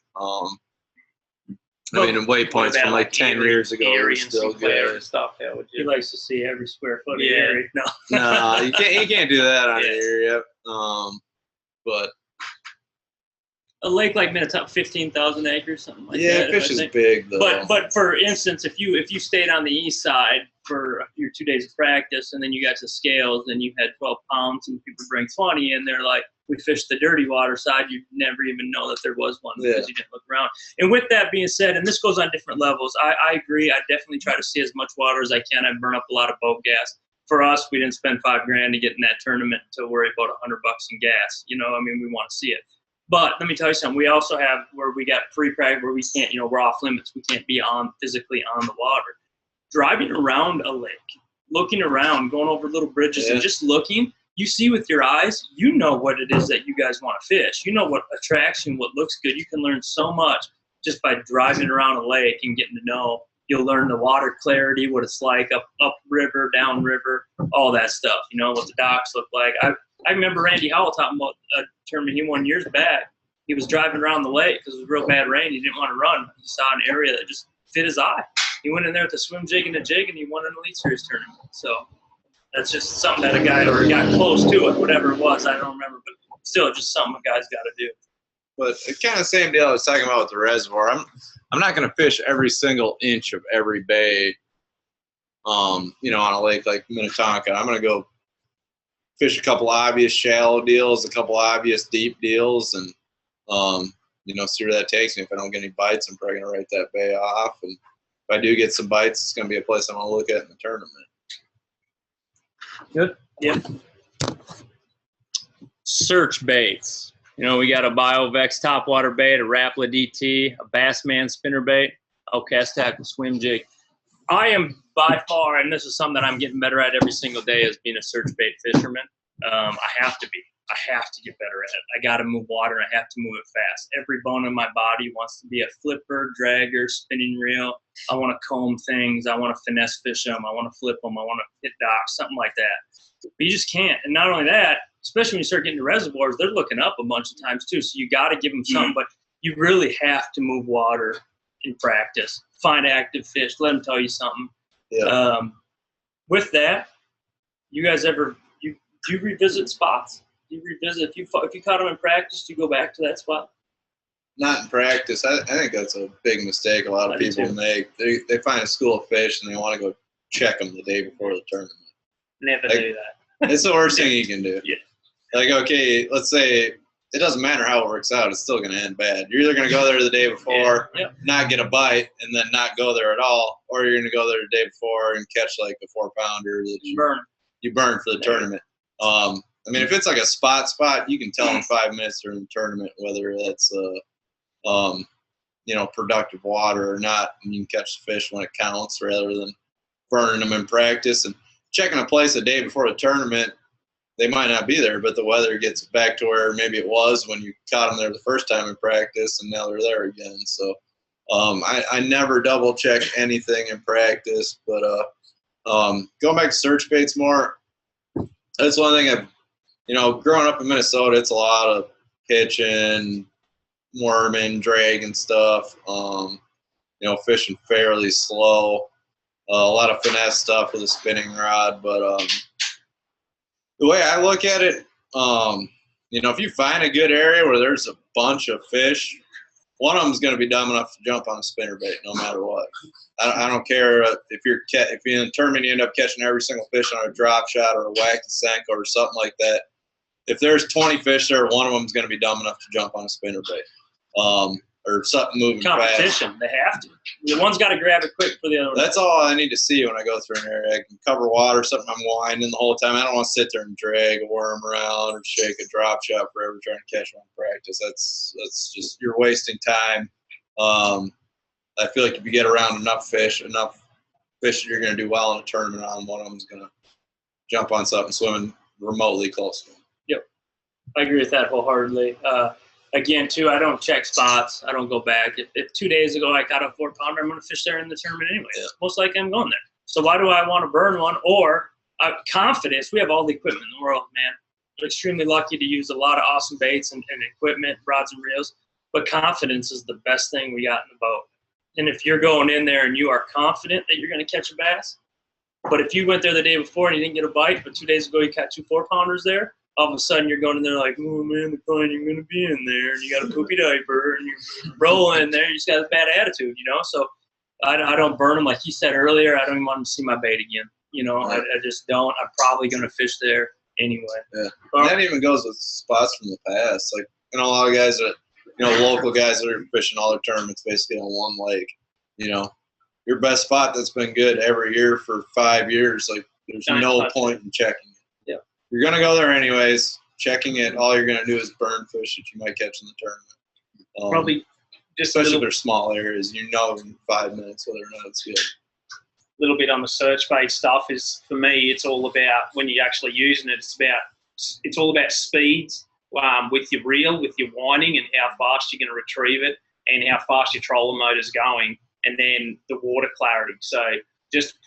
Waypoints from like 10 years ago are still good.
And stuff.
He likes to see every square foot of
Yeah.
the area. No.
No, you can't do that on here. Yep. But
A lake like Minnetonka, 15,000 acres, something like that.
fish
I
is
think.
big though.
But for instance, if you stayed on the east side for your 2 days of practice and then you got to scales and you had 12 pounds and people bring 20 and they're like, we fished the dirty water side, you'd never even know that there was one because you didn't look around. And with that being said, and this goes on different levels, I agree. I definitely try to see as much water as I can. I burn up a lot of boat gas. For us, we didn't spend $5,000 to get in that tournament to worry about $100 in gas. We want to see it. But let me tell you something. We also have where we got pre-practice where we can't, we're off limits. We can't be physically on the water. Driving around a lake, looking around, going over little bridges and just looking, you see with your eyes, what it is that you guys want to fish. What attraction, what looks good. You can learn so much just by driving around a lake and getting to know. You'll learn the water clarity, what it's like up river, down river, all that stuff. What the docks look like. I remember Randy Howell talking about a tournament he won years back. He was driving around the lake because it was real bad rain. He didn't want to run. He saw an area that just fit his eye. He went in there with a swim jig and a jig, and he won an Elite Series tournament. So that's just something that a guy or got close to it, whatever it was. I don't remember, but still just something a guy's got to do.
But it's kind of the same deal I was talking about with the reservoir. I'm not going to fish every single inch of every bay, on a lake like Minnetonka. I'm going to go fish a couple obvious shallow deals, a couple obvious deep deals, and see where that takes me. If I don't get any bites, I'm probably going to write that bay off. And if I do get some bites, it's going to be a place I'm going to look at in the tournament.
Good. Yeah. Search baits. We got a BioVex topwater bait, a Rapala DT, a Bassman spinner bait, cast tackle swim jig. I am by far, and this is something that I'm getting better at every single day, as being a search bait fisherman. I have to be. I have to get better at it. I got to move water. I have to move it fast. Every bone in my body wants to be a flipper, dragger, spinning reel. I want to comb things. I want to finesse fish them. I want to flip them. I want to hit docks, something like that. But you just can't. And not only that, especially when you start getting to reservoirs, they're looking up a bunch of times too. So you got to give them something, but you really have to move water in practice. Find active fish. Let them tell you something.
Yeah.
With that, you guys do you revisit spots? Do you revisit if you caught them in practice? Do you go back to that spot?
Not in practice. I think that's a big mistake a lot of people make. They find a school of fish and they want to go check them the day before the tournament.
Never do that.
It's the worst thing you can do.
Yeah.
Like, okay, let's say it doesn't matter how it works out. It's still going to end bad. You're either going to go there the day before, not get a bite, and then not go there at all, or you're going to go there the day before and catch like a 4-pounder that you burn for the tournament. If it's like a spot, you can tell in 5 minutes during the tournament whether that's productive water or not, and you can catch the fish when it counts rather than burning them in practice. And checking a place a day before the tournament, they might not be there, but the weather gets back to where maybe it was when you caught them there the first time in practice, and now they're there again. So I never double check anything in practice, but going back to search baits more, that's one thing growing up in Minnesota, it's a lot of pitching, worming, dragging stuff, fishing fairly slow, a lot of finesse stuff with a spinning rod. But the way I look at it, if you find a good area where there's a bunch of fish, one of them is going to be dumb enough to jump on a spinner bait no matter what. I don't care if you're in a tournament, you end up catching every single fish on a drop shot or a whack and senko or something like that. If there's 20 fish there, one of them is going to be dumb enough to jump on a spinner bait or something moving
Competition,
fast.
they have to. The one's got to grab it quick for the other one.
That's all I need to see when I go through an area. I can cover water, something I'm winding the whole time. I don't want to sit there and drag a worm around or shake a drop shot forever trying to catch one in practice. That's just, you're wasting time. I feel like if you get around enough fish that you're going to do well in a tournament on, one of them's going to jump on something swimming remotely close to them.
Yep. I agree with that wholeheartedly. Again, too, I don't check spots. I don't go back. If 2 days ago I caught a 4-pounder, I'm going to fish there in the tournament anyway. Yeah. Most likely I'm going there. So why do I want to burn one? Or confidence. We have all the equipment in the world, man. We're extremely lucky to use a lot of awesome baits and equipment, rods and reels. But confidence is the best thing we got in the boat. And if you're going in there and you are confident that you're going to catch a bass, but if you went there the day before and you didn't get a bite, but 2 days ago you caught 2 4-pounders there, all of a sudden you're going in there like, oh man, the plane, you're going to be in there, and you got a poopy diaper, and you're rolling in there, you just got a bad attitude, you know? So I don't burn them. Like he said earlier, I don't even want to see my bait again. You know, I just don't. I'm probably going to fish there anyway. Yeah.
That even goes with spots from the past. Like, you know, a lot of guys that, you know, local guys that are fishing all their tournaments basically on one lake. You know, your best spot that's been good every year for 5 years, like there's no point in checking it.
Yeah.
You're going to go there anyways. Checking it, all you're going to do is burn fish that you might catch in the tournament.
Probably just
especially if they're small areas, you know in 5 minutes whether or not it's good.
A little bit on the search bait stuff is, for me, it's all about when you're actually using it. It's all about speeds with your reel, with your winding, and how fast you're going to retrieve it, and how fast your trolling motor's going, and then the water clarity. So just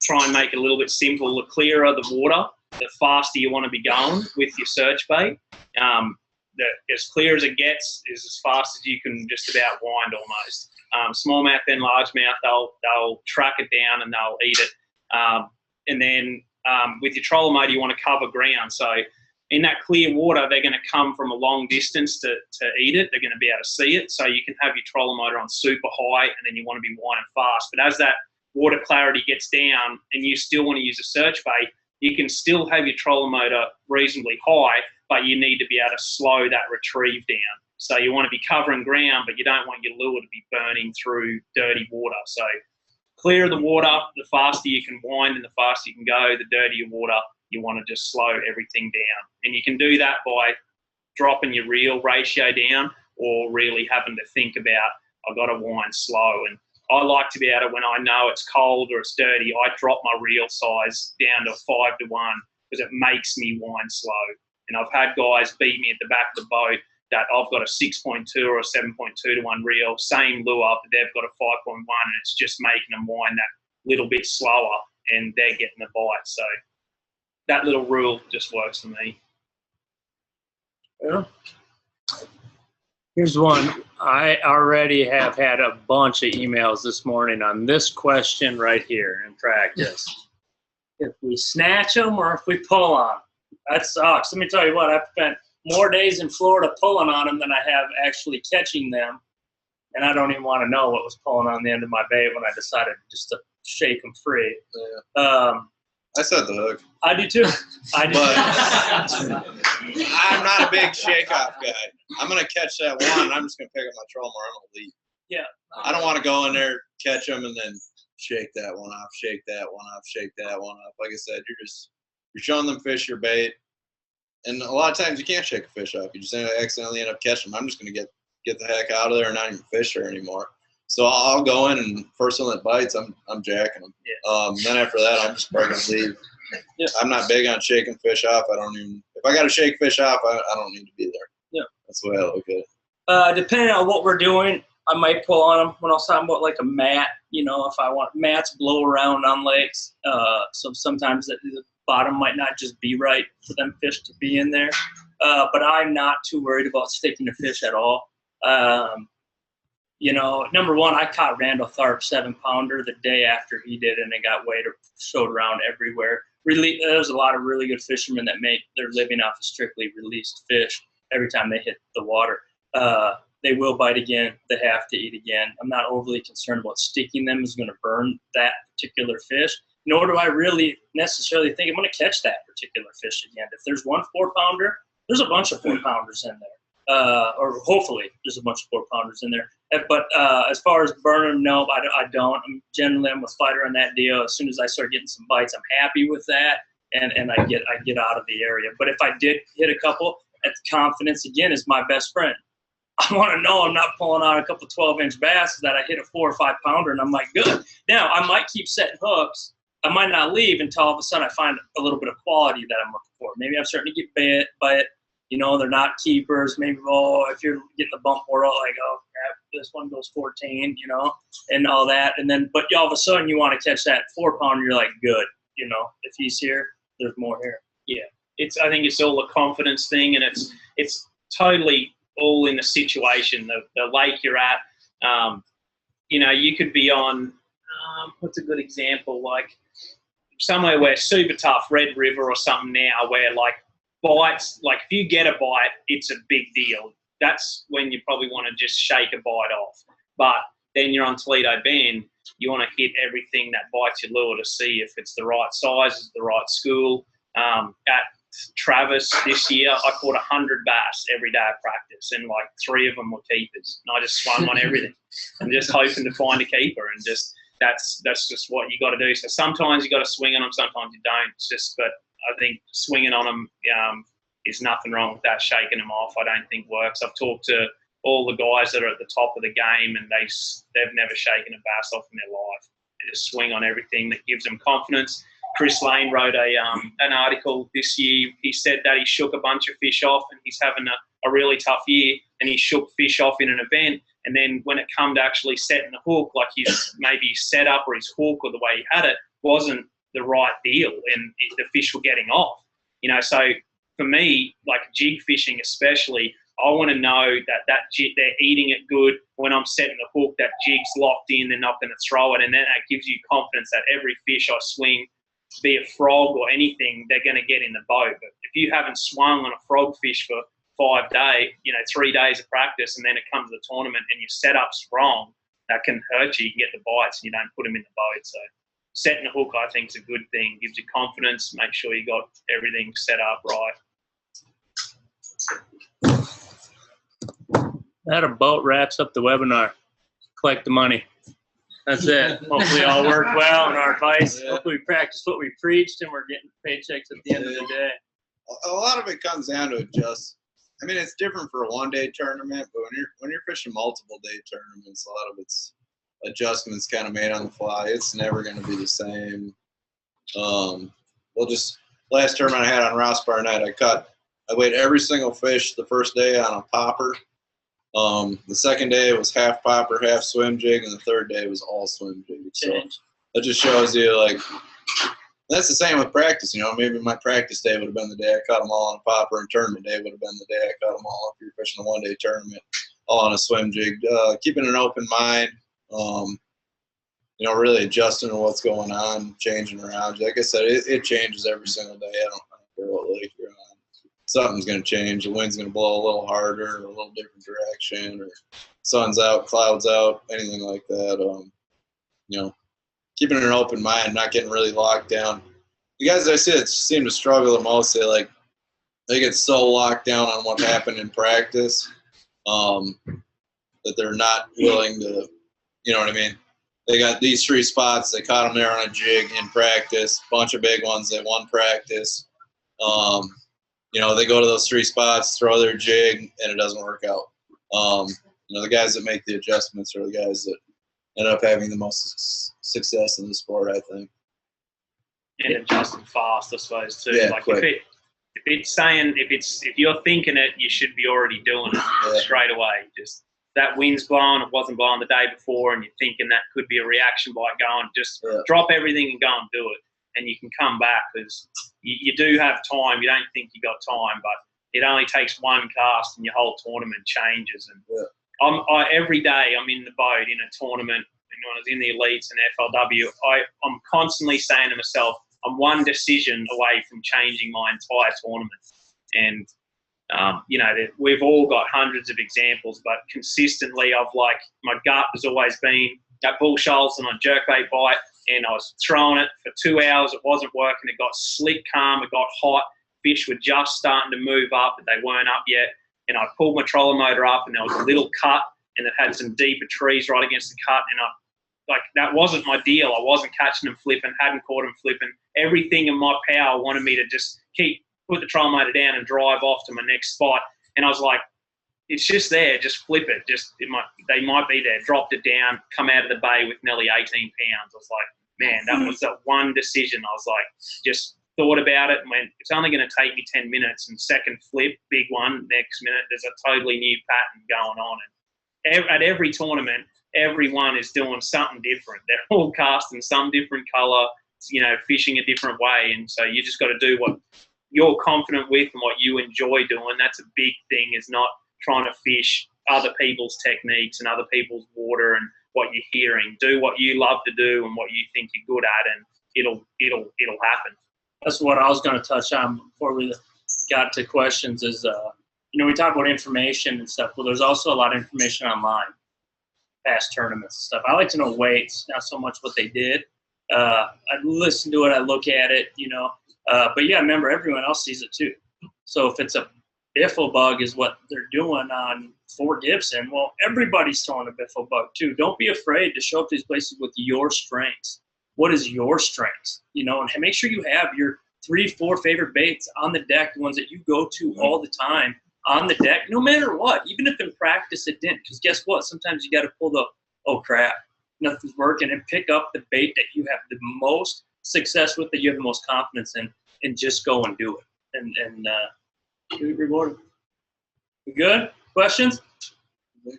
try and make it a little bit simple. The clearer the water, the faster you want to be going with your search bait. As clear as it gets is as fast as you can just about wind almost. Smallmouth and largemouth, they'll track it down and they'll eat it. And then with your trolling motor, you want to cover ground. So in that clear water, they're going to come from a long distance to eat it. They're going to be able to see it. So you can have your trolling motor on super high, and then you want to be winding fast. But as that water clarity gets down and you still want to use a search bait, you can still have your trolling motor reasonably high, but you need to be able to slow that retrieve down. So you want to be covering ground, but you don't want your lure to be burning through dirty water. So clear the water, the faster you can wind and the faster you can go, the dirtier water, you want to just slow everything down. And you can do that by dropping your reel ratio down, or really having to think about, I've got to wind slow. And I like to be able to, when I know it's cold or it's dirty, I drop my reel size down to 5 to 1 because it makes me wind slow. And I've had guys beat me at the back of the boat that I've got a 6.2 or a 7.2 to 1 reel, same lure, but they've got a 5.1, and it's just making them wind that little bit slower, and they're getting the bite. So that little rule just works for me.
Yeah. Here's one. I already have had a bunch of emails this morning on this question right here in practice. If we snatch them or if we pull on them. That sucks. Let me tell you what, I've spent more days in Florida pulling on them than I have actually catching them. And I don't even want to know what was pulling on the end of my bait when I decided just to shake them free.
Yeah. I set the hook.
I do too. I do.
But I'm not a big shake-off guy. I'm going to catch that one, and I'm just going to pick up my trolling motor. I'm going to leave.
Yeah.
I don't want to go in there, catch them, and then shake that one off, shake that one off, shake that one off. Like I said, you're showing them fish your bait. And a lot of times you can't shake a fish off. You just accidentally end up catching them. I'm just going to get the heck out of there and not even fish there anymore. So I'll go in, and first one that bites, I'm jacking them. Yeah. Then after that, I'm just breaking leave. Yeah. I'm not big on shaking fish off. If I got to shake fish off, I don't need to be there. Yeah. That's the way I look at it.
Depending on what we're doing, I might pull on them when I was talking about like a mat. You know, if I want mats blow around on lakes, so sometimes the bottom might not just be right for them fish to be in there. But I'm not too worried about sticking to fish at all. You know, number one, I caught Randall Tharp 7-pounder the day after he did, and it got weighed or showed around everywhere. Really, there's a lot of really good fishermen that make their living off of strictly released fish every time they hit the water. They will bite again. They have to eat again. I'm not overly concerned about sticking them is going to burn that particular fish, nor do I really necessarily think I'm going to catch that particular fish again. If there's one 4-pounder, there's a bunch of 4-pounders in there. or hopefully there's a bunch of 4-pounders in there. But as far as burning, no, I don't. I'm with Feider on that deal. As soon as I start getting some bites, I'm happy with that, and I get out of the area. But if I did hit a couple, that confidence again is my best friend. I want to know I'm not pulling out a couple 12-inch bass, that I hit a 4 or 5 pounder and I'm like, good. Now I might keep setting hooks. I might not leave until all of a sudden I find a little bit of quality that I'm looking for. Maybe I'm starting to get bit, but you know, they're not keepers. Maybe, if you're getting the bump world, like, oh crap, this one goes 14, you know, and all that. And then, but all of a sudden you want to catch that 4-pounder. You're like, good. You know, if he's here, there's more here.
Yeah. I think it's all a confidence thing, and it's totally all in the situation, the lake you're at. You know, you could be on, what's a good example? Like somewhere where super tough, Red River or something now, where like bites, like if you get a bite, it's a big deal. That's when you probably want to just shake a bite off. But then you're on Toledo Bend, you want to hit everything that bites your lure to see if it's the right size, it's the right school. At Travis this year, I caught 100 bass every day of practice, and like 3 of them were keepers. And I just swung on everything and just hoping to find a keeper, and just that's just what you got to do. So sometimes you got to swing on them, sometimes you don't. It's just, but I think swinging on them is nothing wrong with that. Shaking them off, I don't think works. I've talked to all the guys that are at the top of the game, and they've never shaken a bass off in their life. They just swing on everything that gives them confidence. Chris Lane wrote an article this year. He said that he shook a bunch of fish off, and he's having a really tough year, and he shook fish off in an event. And then when it come to actually setting the hook, like his maybe setup or his hook or the way he had it wasn't the right deal, and the fish were getting off. You know, so for me, like jig fishing especially, I want to know that jig, they're eating it good. When I'm setting the hook, that jig's locked in, they're not going to throw it, and then that gives you confidence that every fish I swing, be a frog or anything, they're going to get in the boat. But if you haven't swung on a frog fish for 5 days, 3 days of practice, and then it comes to the tournament and your setup's wrong, that can hurt you. You can get the bites and you don't put them in the boat. So setting the hook, I think, is a good thing. Gives you confidence. Make sure you got everything set up right.
That a boat wraps up the webinar. Collect the money. That's it. Hopefully all worked well in our advice.
Yeah.
Hopefully we practiced what we preached and we're getting paychecks at the end of the day.
A lot of it comes down to adjust. I mean, it's different for a one-day tournament, but when you're fishing multiple-day tournaments, a lot of it's adjustments kind of made on the fly. It's never going to be the same. Last tournament I had on Ross Barnett, I weighed every single fish the first day on a popper. The second day it was half popper, half swim jig, and the third day it was all swim jig. So that just shows you, like, that's the same with practice. You know, maybe my practice day would have been the day I caught them all on a popper, and tournament day would have been the day I caught them all. If you're fishing a one-day tournament, all on a swim jig, keeping an open mind. Really adjusting to what's going on, changing around. Like I said, it changes every single day. I don't care what lake you're on. Something's going to change. The wind's going to blow a little harder, or a little different direction, or sun's out, clouds out, anything like that. Keeping an open mind, not getting really locked down. The guys I see that seem to struggle the most, they get so locked down on what happened in practice that they're not willing to, you know what I mean? They got these 3 spots. They caught them there on a jig in practice, bunch of big ones. They won practice. They go to those 3 spots, throw their jig, and it doesn't work out. The guys that make the adjustments are the guys that end up having the most success in the sport, I think.
And adjusting fast, I suppose, too.
Yeah,
like
quick.
if you're thinking it, you should be already doing it straight away. Just that wind's blowing, it wasn't blowing the day before, and you're thinking that could be a reaction by going, just drop everything and go and do it. And you can come back, because you do have time. You don't think you got time, but it only takes one cast and your whole tournament changes. And every day I'm in the boat in a tournament, and when I was in the elites and FLW, I'm constantly saying to myself, I'm one decision away from changing my entire tournament. And we've all got hundreds of examples, but consistently my gut has always been that bull shoals and a jerkbait bite, and I was throwing it for 2 hours. It wasn't working. It got slick calm. It got hot. Fish were just starting to move up, but they weren't up yet. and I pulled my trolling motor up, and there was a little cut, and it had some deeper trees right against the cut, and that wasn't my deal. I wasn't catching them flipping, hadn't caught them flipping. Everything in my power wanted me to just put the trolling motor down and drive off to my next spot, and I was like, it's just there, just flip it. They might be there. Dropped it down, come out of the bay with nearly 18 pounds. I was like, man, that was that one decision. I was like, just thought about it and went, it's only going to take me 10 minutes. And second flip, big one, next minute, there's a totally new pattern going on. And at every tournament, everyone is doing something different. They're all casting some different color, fishing a different way. And so you just got to do what you're confident with and what you enjoy doing. That's a big thing, is not trying to fish other people's techniques and other people's water and what you're hearing. Do what you love to do and what you think you're good at, and it'll happen.
That's what I was going to touch on before we got to questions is, we talk about information and stuff. Well, there's also a lot of information online, past tournaments and stuff. I like to know weights, not so much what they did. I listen to it, I look at it, but yeah, remember, everyone else sees it too. So if it's a biffle bug is what they're doing on Fort Gibson, well, everybody's throwing a biffle bug too. Don't be afraid to show up to these places with your strengths. What is your strengths? And make sure you have your 3-4 favorite baits on the deck, the ones that you go to all the time on the deck, no matter what. Even if in practice it didn't, because guess what? Sometimes you got to pull the, oh crap, nothing's working, and pick up the bait that you have the most success with, that you have the most confidence in, and just go and do it. And be rewarded. We good? Questions?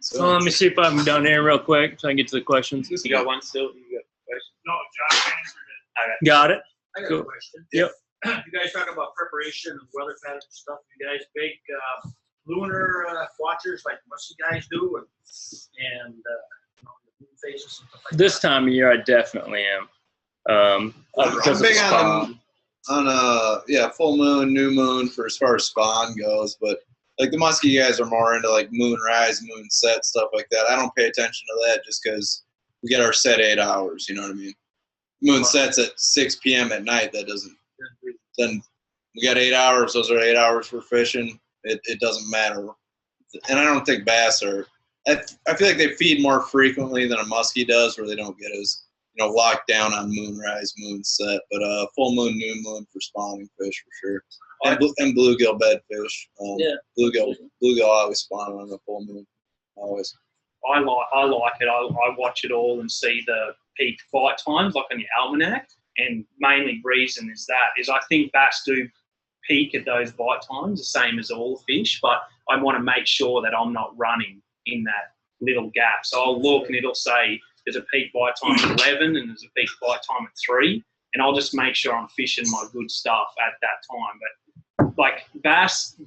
So let me see if I'm down here real quick so I can get to the questions.
You got one still? You got a question?
No, Josh answered it.
Okay.
Got it.
I got
Cool.
a question.
Yep.
You guys talk about preparation and weather patterns and stuff. You guys big lunar watchers like most you guys do, and the moon phases and stuff like
This
that.
time of year, I definitely am.
I'm
Because
big
of
on
spawn.
full moon, new moon for as far as spawn goes, but like the muskie guys are more into like moon rise, moon set, stuff like that. I don't pay attention to that just because we get our set 8 hours, you know what I mean? Moon sets at 6 p.m. at night. That doesn't, then we got 8 hours. Those are 8 hours for fishing. It doesn't matter. And I don't think bass are, I feel like they feed more frequently than a muskie does, where they don't get as, locked down on moon rise, moon set. But full moon, new moon for spawning fish for sure. And bluegill bed fish. Bluegill always spawn on the full moon. Always.
I like it. I watch it all and see the peak bite times, like on your almanac. And mainly reason is I think bass do peak at those bite times, the same as all fish, but I want to make sure that I'm not running in that little gap. So I'll look and it'll say there's a peak bite time at 11 and there's a peak bite time at 3, and I'll just make sure I'm fishing my good stuff at that time. But like bass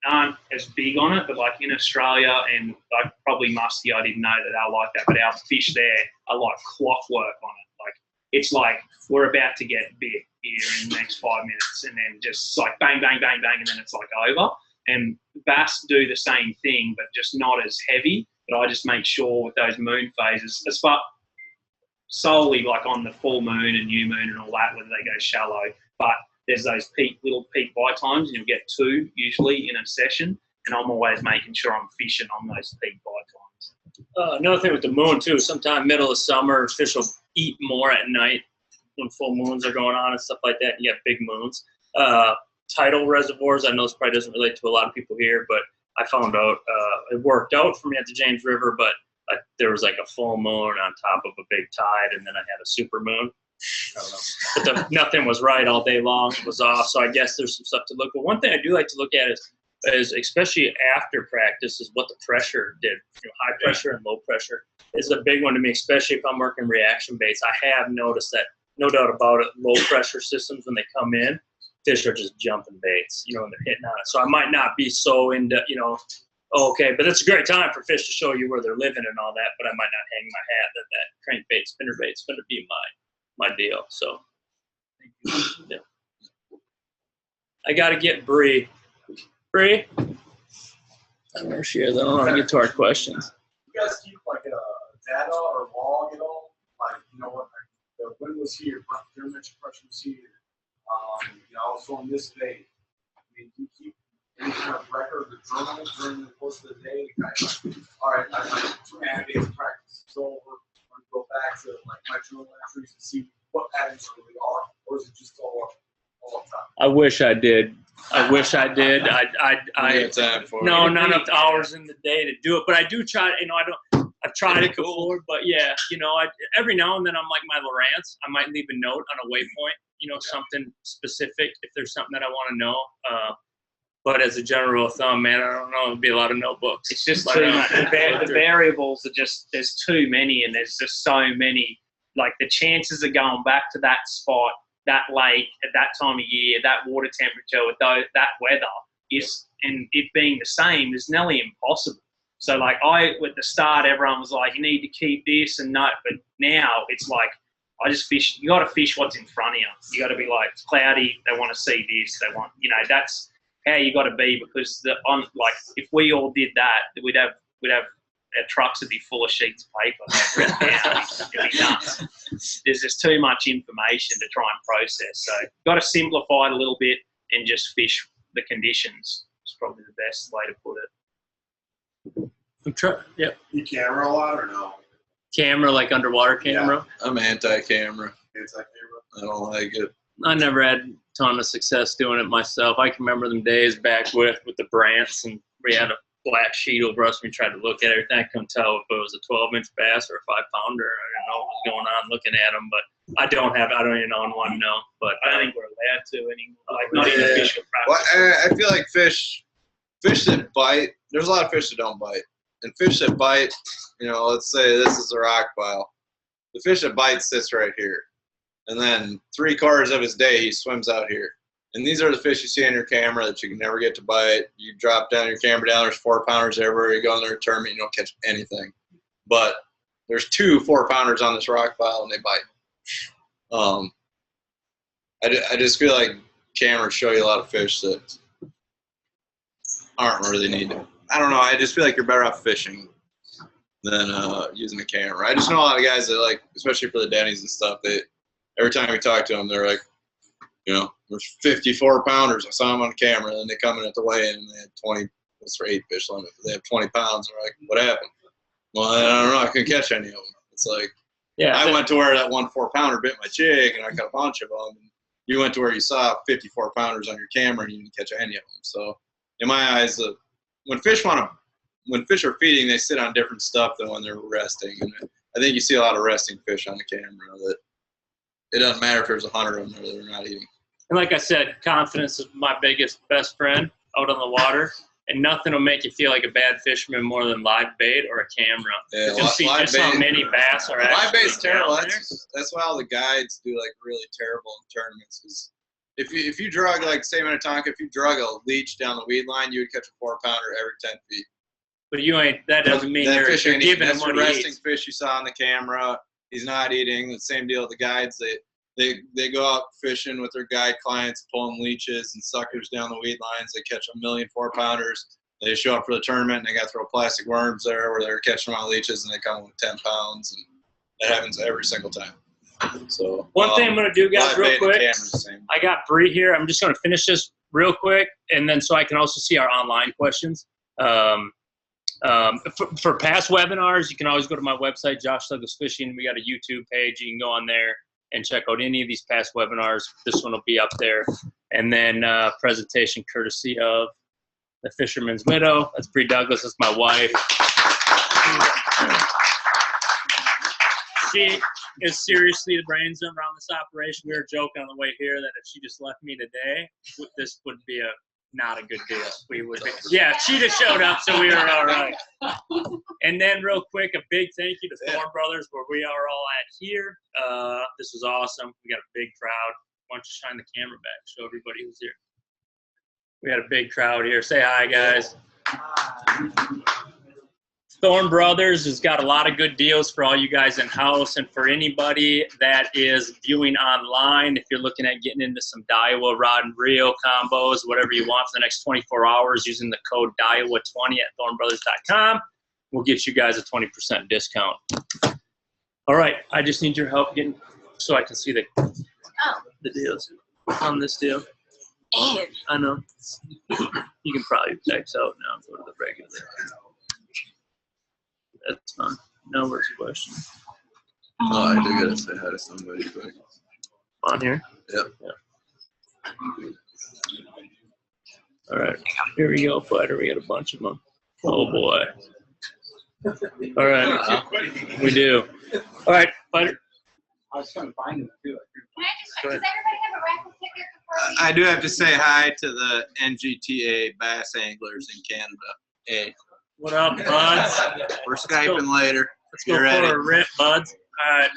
aren't as big on it, but like in Australia and like probably muskie, I didn't know that they're like that, but our fish there are like clockwork on it. Like it's like we're about to get bit here in the next 5 minutes, and then just like bang, bang, bang, bang, and then it's like over. And bass do the same thing, but just not as heavy. But I just make sure with those moon phases, as far solely like on the full moon and new moon and all that, whether they go shallow, but there's those little peak bite times, and you'll get 2 usually in a session, and I'm always making sure I'm fishing on those peak bite times.
Another thing with the moon too, sometime middle of summer, fish will eat more at night when full moons are going on and stuff like that. You have big moons. Tidal reservoirs, I know this probably doesn't relate to a lot of people here, but I found out it worked out for me at the James River, but there was like a full moon on top of a big tide, and then I had a super moon. I don't know. But nothing was right all day long. It was off, so I guess there's some stuff to look. But one thing I do like to look at is especially after practice, is what the pressure did. High pressure and low pressure is a big one to me, especially if I'm working reaction baits. I have noticed that, no doubt about it, low pressure systems, when they come in, fish are just jumping baits, and they're hitting on it. So I might not be so into, okay, but it's a great time for fish to show you where they're living and all that, but I might not hang my hat that crankbait, spinnerbait's going to be my deal. So, yeah. I got to get Bree. Bree? I don't know if she is. I don't know how to get to our questions.
You guys keep like a data or log at all? Like, what the wind was here, barometric pressure was here. I was on this day. I mean, you keep
any kind of record of the journal during the course of the day? Kind of like, all right, I have 2.5 days of practice. It's over. I'm going to go back to like my journal entries and see what patterns are really on, or is it just all the time?
I wish I did. I wish I did. I
have time for
no,
it.
not enough hours in the day to do it. But I do try. You know, I've tried it before. But yeah, you know, every now and then I'm like my Lowrance. I might leave a note on a waypoint. You know, something specific if there's something that I want to know. But as a general thumb, man, I don't know. It'd be a lot of notebooks.
It's just
Like,
too much. The variables are just, there's too many, and there's just so many. Like the chances of going back to that spot, that lake, at that time of year, that water temperature, with that weather, and it being the same, is nearly impossible. So like at the start, everyone was like, you need to keep this and that, but now it's like, I just fish. You got to fish what's in front of you. You got to be like, it's cloudy. They want to see this. They want, you know, that's how you got to be, because like if we all did that, we'd have our trucks would be full of sheets of paper. It'd be nuts. There's just too much information to try and process. So you've got to simplify it a little bit and just fish the conditions. It's probably the best way to put it.
Yep.
You camera a lot or no?
Camera, like underwater camera.
I'm anti-camera.
Anti-camera.
I don't like it.
I never had a ton of success doing it myself. I can remember them days back with the Brants, and we had a black sheet over us. We tried to look at everything. I couldn't tell if it was a 12-inch bass or a 5-pounder. I didn't know what was going on looking at them, but I don't even want to know. But
I don't think we're allowed to anymore. Like not even official
Well,
practice.
I feel like fish that bite, there's a lot of fish that don't bite. And fish that bite, you know, let's say this is a rock pile. The fish that bites sits right here. And then 3/4 of his day, he swims out here. And these are the fish you see on your camera that you can never get to bite. You drop down your camera down, there's 4-pounders everywhere. You go in there a tournament, you don't catch anything. But there's 2 4-pounders on this rock pile, and they bite. I just feel like cameras show you a lot of fish that aren't really needed. I don't know. I just feel like you're better off fishing than using a camera. I just know a lot of guys that, like, especially for the Denny's and stuff, every time we talk to them, they're like, you know, there's 54-pounders. I saw them on camera, and then they come in at the weigh-in, and they had 20. It's for 8 fish limit. They have 20 pounds. They're like, what happened? Well, I don't know. I couldn't catch any of them. It's like,
yeah,
I went to where that 1 4-pounder bit my jig, and I caught a bunch of them. And you went to where you saw 54-pounders on your camera, and you didn't catch any of them. So, in my eyes, when fish are feeding, they sit on different stuff than when they're resting. And I think you see a lot of resting fish on the camera that it doesn't matter if there's 100 of them or they're not eating.
And like I said, confidence is my best friend out on the water, and nothing will make you feel like a bad fisherman more than live bait or a camera.
Yeah,
You'll see
live
just how
bait-
many bass are
Live
actually
bait's terrible.
down there.
That's why all the guides do like really terrible in tournaments. Because if you drug, like say Minnetonka, if you drug a leech down the weed line, you would catch a 4-pounder every 10 feet.
But that doesn't mean
that
you're
fish ain't
giving
eating.
him
That's
what
the
he
resting
eats.
fish you saw on the camera. He's not eating. The same deal with the guides. They go out fishing with their guide clients, pulling leeches and suckers down the weed lines. They catch 1,000,000 4-pounders. They show up for the tournament, and they got to throw plastic worms there where they're catching them on leeches, and they come with 10 pounds. And that happens every single time. So
One thing I'm going to do, guys,
live
real
bait and
quick.
camera's the same.
I got Bree here. I'm just going to finish this real quick, and then so I can also see our online questions. For past webinars, you can always go to my website, Josh Douglas Fishing. We got a YouTube page. You can go on there and check out any of these past webinars. This one will be up there. And then presentation courtesy of the Fisherman's Widow. That's Bree Douglas. That's my wife. She is seriously the brains around this operation. We were joking on the way here that if she just left me today, this would be not a good deal. We would be, yeah, she just showed up, so we were all right. And then real quick, a big thank you to Thorn Brothers, where we are all at here. This was awesome. We got a big crowd. Why don't you shine the camera back, show everybody who's here. We had a big crowd here. Say hi, guys. Thorn Brothers has got a lot of good deals for all you guys in-house, and for anybody that is viewing online, if you're looking at getting into some Daiwa rod and reel combos, whatever you want for the next 24 hours using the code Daiwa20 at thornbrothers.com, we'll get you guys a 20% discount. All right, I just need your help getting so I can see the deals on this deal. I know. You can probably text out now and go to the regular. That's fine. No worries question.
Oh, I do gotta say hi to somebody quick.
On here?
Yep.
Yeah. All right. Here we go, Feider. We got a bunch of them. Oh, boy. All right. We do. All right, Feider.
I was trying to find them too.
Can I just, does everybody have a raffle ticket before we?
I do have to say hi to the NGTA bass anglers in Canada. Hey,
What up, buds?
we're Skyping later.
Let's
Get
go
ready.
for a rip, buds. All right.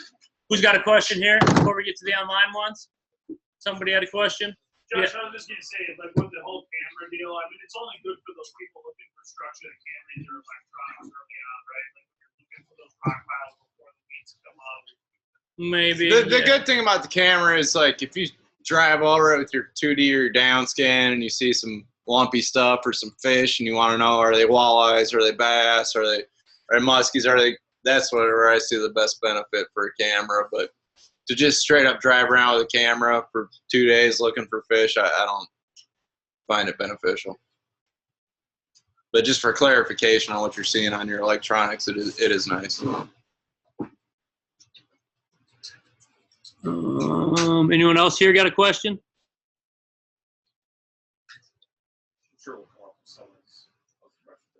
Who's got a question here before we get to the online ones? Somebody had a question?
Josh, I was just gonna say, like with the whole camera deal, I mean, it's only good for those people looking for structure that cameras or electronics early on, right? Like if you're looking for those rock piles before the weeds come up.
Maybe.
The
yeah.
good thing about the camera is like if you drive over it with your 2D or your down scan and you see some lumpy stuff or some fish and you want to know, are they walleyes, are they bass, are they muskies, that's where I see the best benefit for a camera. But to just straight up drive around with a camera for 2 days looking for fish, I don't find it beneficial. But just for clarification on what you're seeing on your electronics, it is nice.
Anyone else here got a question?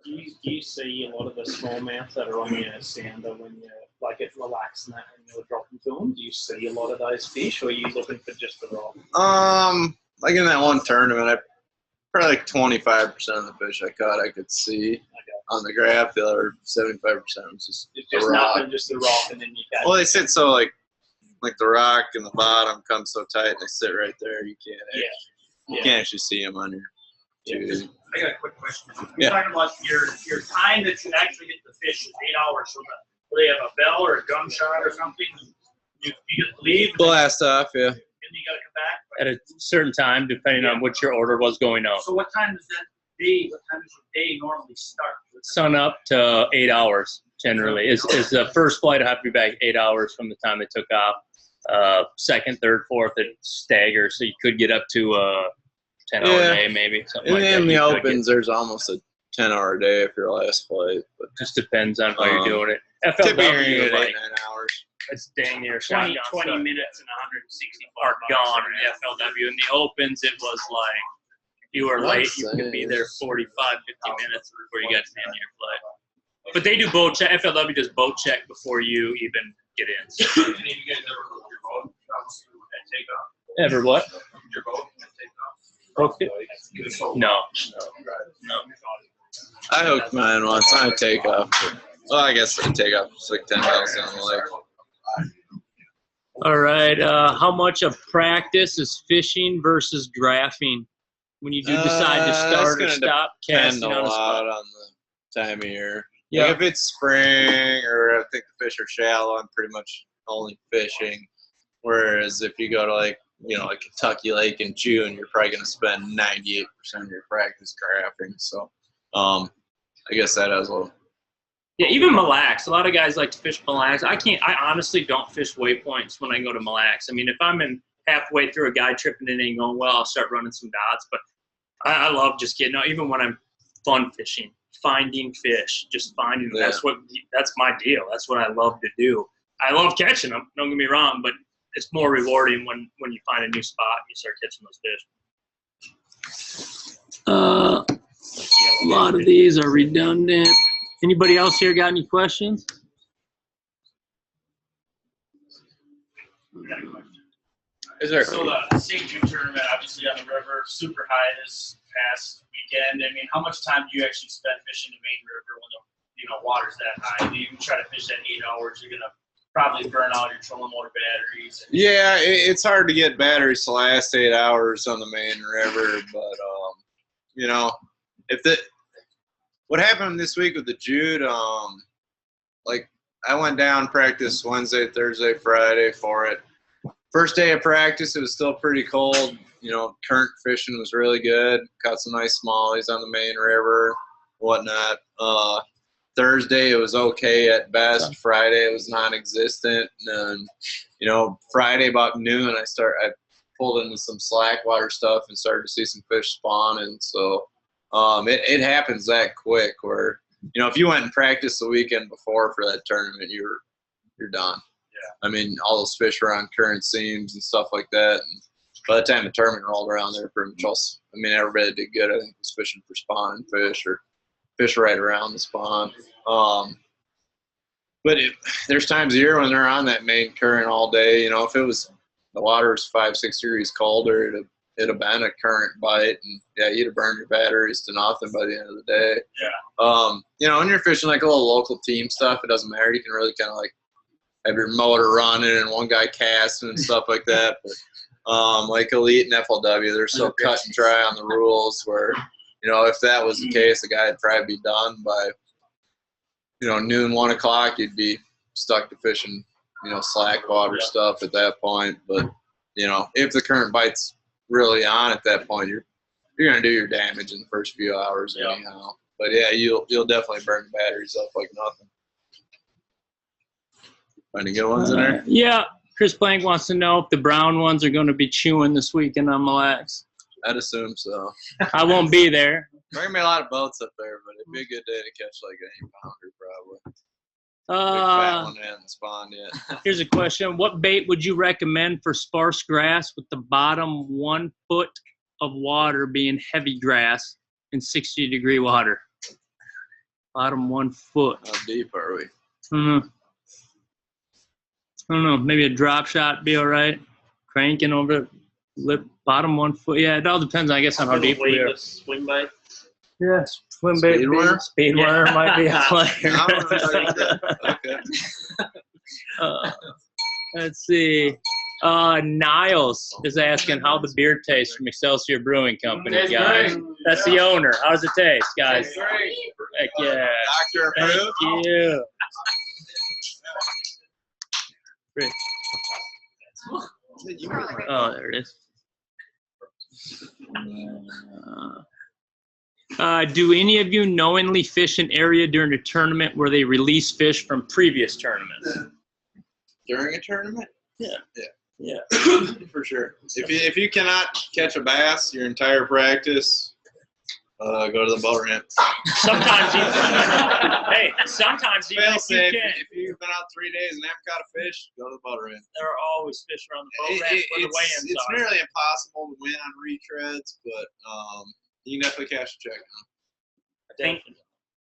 Do you see a lot of the smallmouth that are on your sander when you like it relaxing that and you're dropping to them? Do you see a lot of those fish, or are you looking for just the raw?
Like in that one tournament, probably like 25% of the fish I caught I could see on the graph. The other 75% was just
It's
the
just
rock.
nothing, just the rock, and then you catch.
Well, they sit so like the rock and the bottom come so tight, and they sit right there. You can't actually see them on your.
Yeah.
I got a quick question.
Yeah.
You're talking about your time that you actually hit the fish is 8 hours. So do they have a bell or a gunshot or something? You get to leave, and
Blast off, yeah.
then you got to come back.
At a certain time, depending on what your order was going out.
So what time does that day? What time does your day normally start?
Sun up to 8 hours generally. Is the first flight? I have to be back 8 hours from the time they took off. Second, third, fourth, it staggers, so you could get up to 10-hour day, maybe something like that.
In the
You could
opens, there's almost a 10-hour day if your last flight. But
just depends on how you're doing it.
typically you're
FLW,
gonna
like,
get 8-9 hours.
it's dang near
20
shotgun
minutes and 160
are gone in the FLW. In the opens, it was like if you were late, you could be there 45, 50 minutes before you got to the end of your flight. But they do boat check. FLW does boat check before you even get in.
Any of you guys ever hooked your boat and take off?
Ever what?
Your boat and take off?
Hooked it? No.
I hooked mine once on a takeoff. Well, I guess the takeoff was like 10 miles down the lake.
All right. How much of practice is fishing versus drafting when you do decide to start or stop
Depend
casting
a
on a
lot
spot?
on the time of year.
Yeah.
Like if it's spring or I think the fish are shallow, I'm pretty much only fishing. Whereas if you go to like Kentucky Lake in June, you're probably going to spend 98% of your practice drafting. So I guess that has a little.
Yeah, even Mille Lacs. A lot of guys like to fish Mille Lacs. I honestly don't fish waypoints when I go to Mille Lacs. I mean, if I'm in halfway through a guide trip and it ain't going well, I'll start running some dots. But I love just getting out, even when I'm fun fishing, finding fish, just finding them.
Yeah.
That's my deal. That's what I love to do. I love catching them, don't get me wrong, but it's more rewarding when you find a new spot and you start catching those fish. A lot of these are redundant. Anybody else here got any questions?
Is there?
So the St. Jude tournament, obviously on the river, super high this past weekend. I mean, how much time do you actually spend fishing the main river when the water's that high? Do you try to fish that 8 hours? You're gonna probably burn out your trolling motor batteries.
Yeah, it's hard to get batteries to last 8 hours on the main river, but what happened this week with the Jude, like I went down practice Wednesday, Thursday, Friday for it. First day of practice, it was still pretty cold. Current fishing was really good. Caught some nice smallies on the main river, whatnot. Thursday, it was okay at best. Friday, it was non-existent. And Friday about noon, I pulled into some slack water stuff and started to see some fish spawning. So It happens that quick where, you know, if you went and practiced the weekend before for that tournament, you're done. Yeah. I mean, all those fish were on current seams and stuff like that. And by the time the tournament rolled around, they were pretty much all, I mean, everybody did good. I think was fishing for spawning fish or fish right around the spawn. But there's times a year when they're on that main current all day. You know, if it was the water was 5-6 degrees colder, it'd have been a current bite, and yeah, you'd have burned your batteries to nothing by the end of the day.
Yeah.
You know, when you're fishing like a little local team stuff, it doesn't matter. You can really kind of like have your motor running and one guy casting and stuff like that. But like Elite and FLW, they're so cut and dry on the rules where, you know, if that was the case, the guy would probably be done by, you know, noon, 1 o'clock. You'd be stuck to fishing, you know, slack water stuff at that point. But, you know, if the current bite's really on at that point, you're gonna do your damage in the first few hours anyhow. But yeah, you'll definitely burn the batteries up like nothing. Any good ones in there?
Yeah. Chris Blank wants to know if the brown ones are going to be chewing this weekend on Mille Lacs.
I'd assume so.
I won't be there.
There gonna be a lot of boats up there, but it'd be a good day to catch like an 8-pounder probably. Big fat one hasn't spawned yet.
Here's a question. What bait would you recommend for sparse grass with the bottom 1 foot of water being heavy grass in 60-degree water? Bottom 1 foot.
How deep are we?
I don't know. Maybe a drop shot be all right. Cranking over lip, bottom 1 foot. Yeah, it all depends, I guess, on how deep we are.
Swim bait.
Yes, swim bait. Speed worm might be a player.
Okay.
Let's see. Niles is asking how the beer tastes from Excelsior Brewing Company, guys. That's the owner. How does it taste, guys? Heck yeah.
Doctor approved.
Thank you. Great. Oh, there it is. Do any of you knowingly fish an area during a tournament where they release fish from previous tournaments?
During a tournament?
Yeah.
For sure. If you cannot catch a bass your entire practice, go to the boat ramp.
Sometimes sometimes even
Fail
if you
safe.
can.
If you've been out 3 days and haven't caught a fish, go to the boat ramp.
There are always fish around the boat ramp where the weigh-ins
It's
are.
nearly impossible to win on retreads, but you can definitely cash a check on.
I think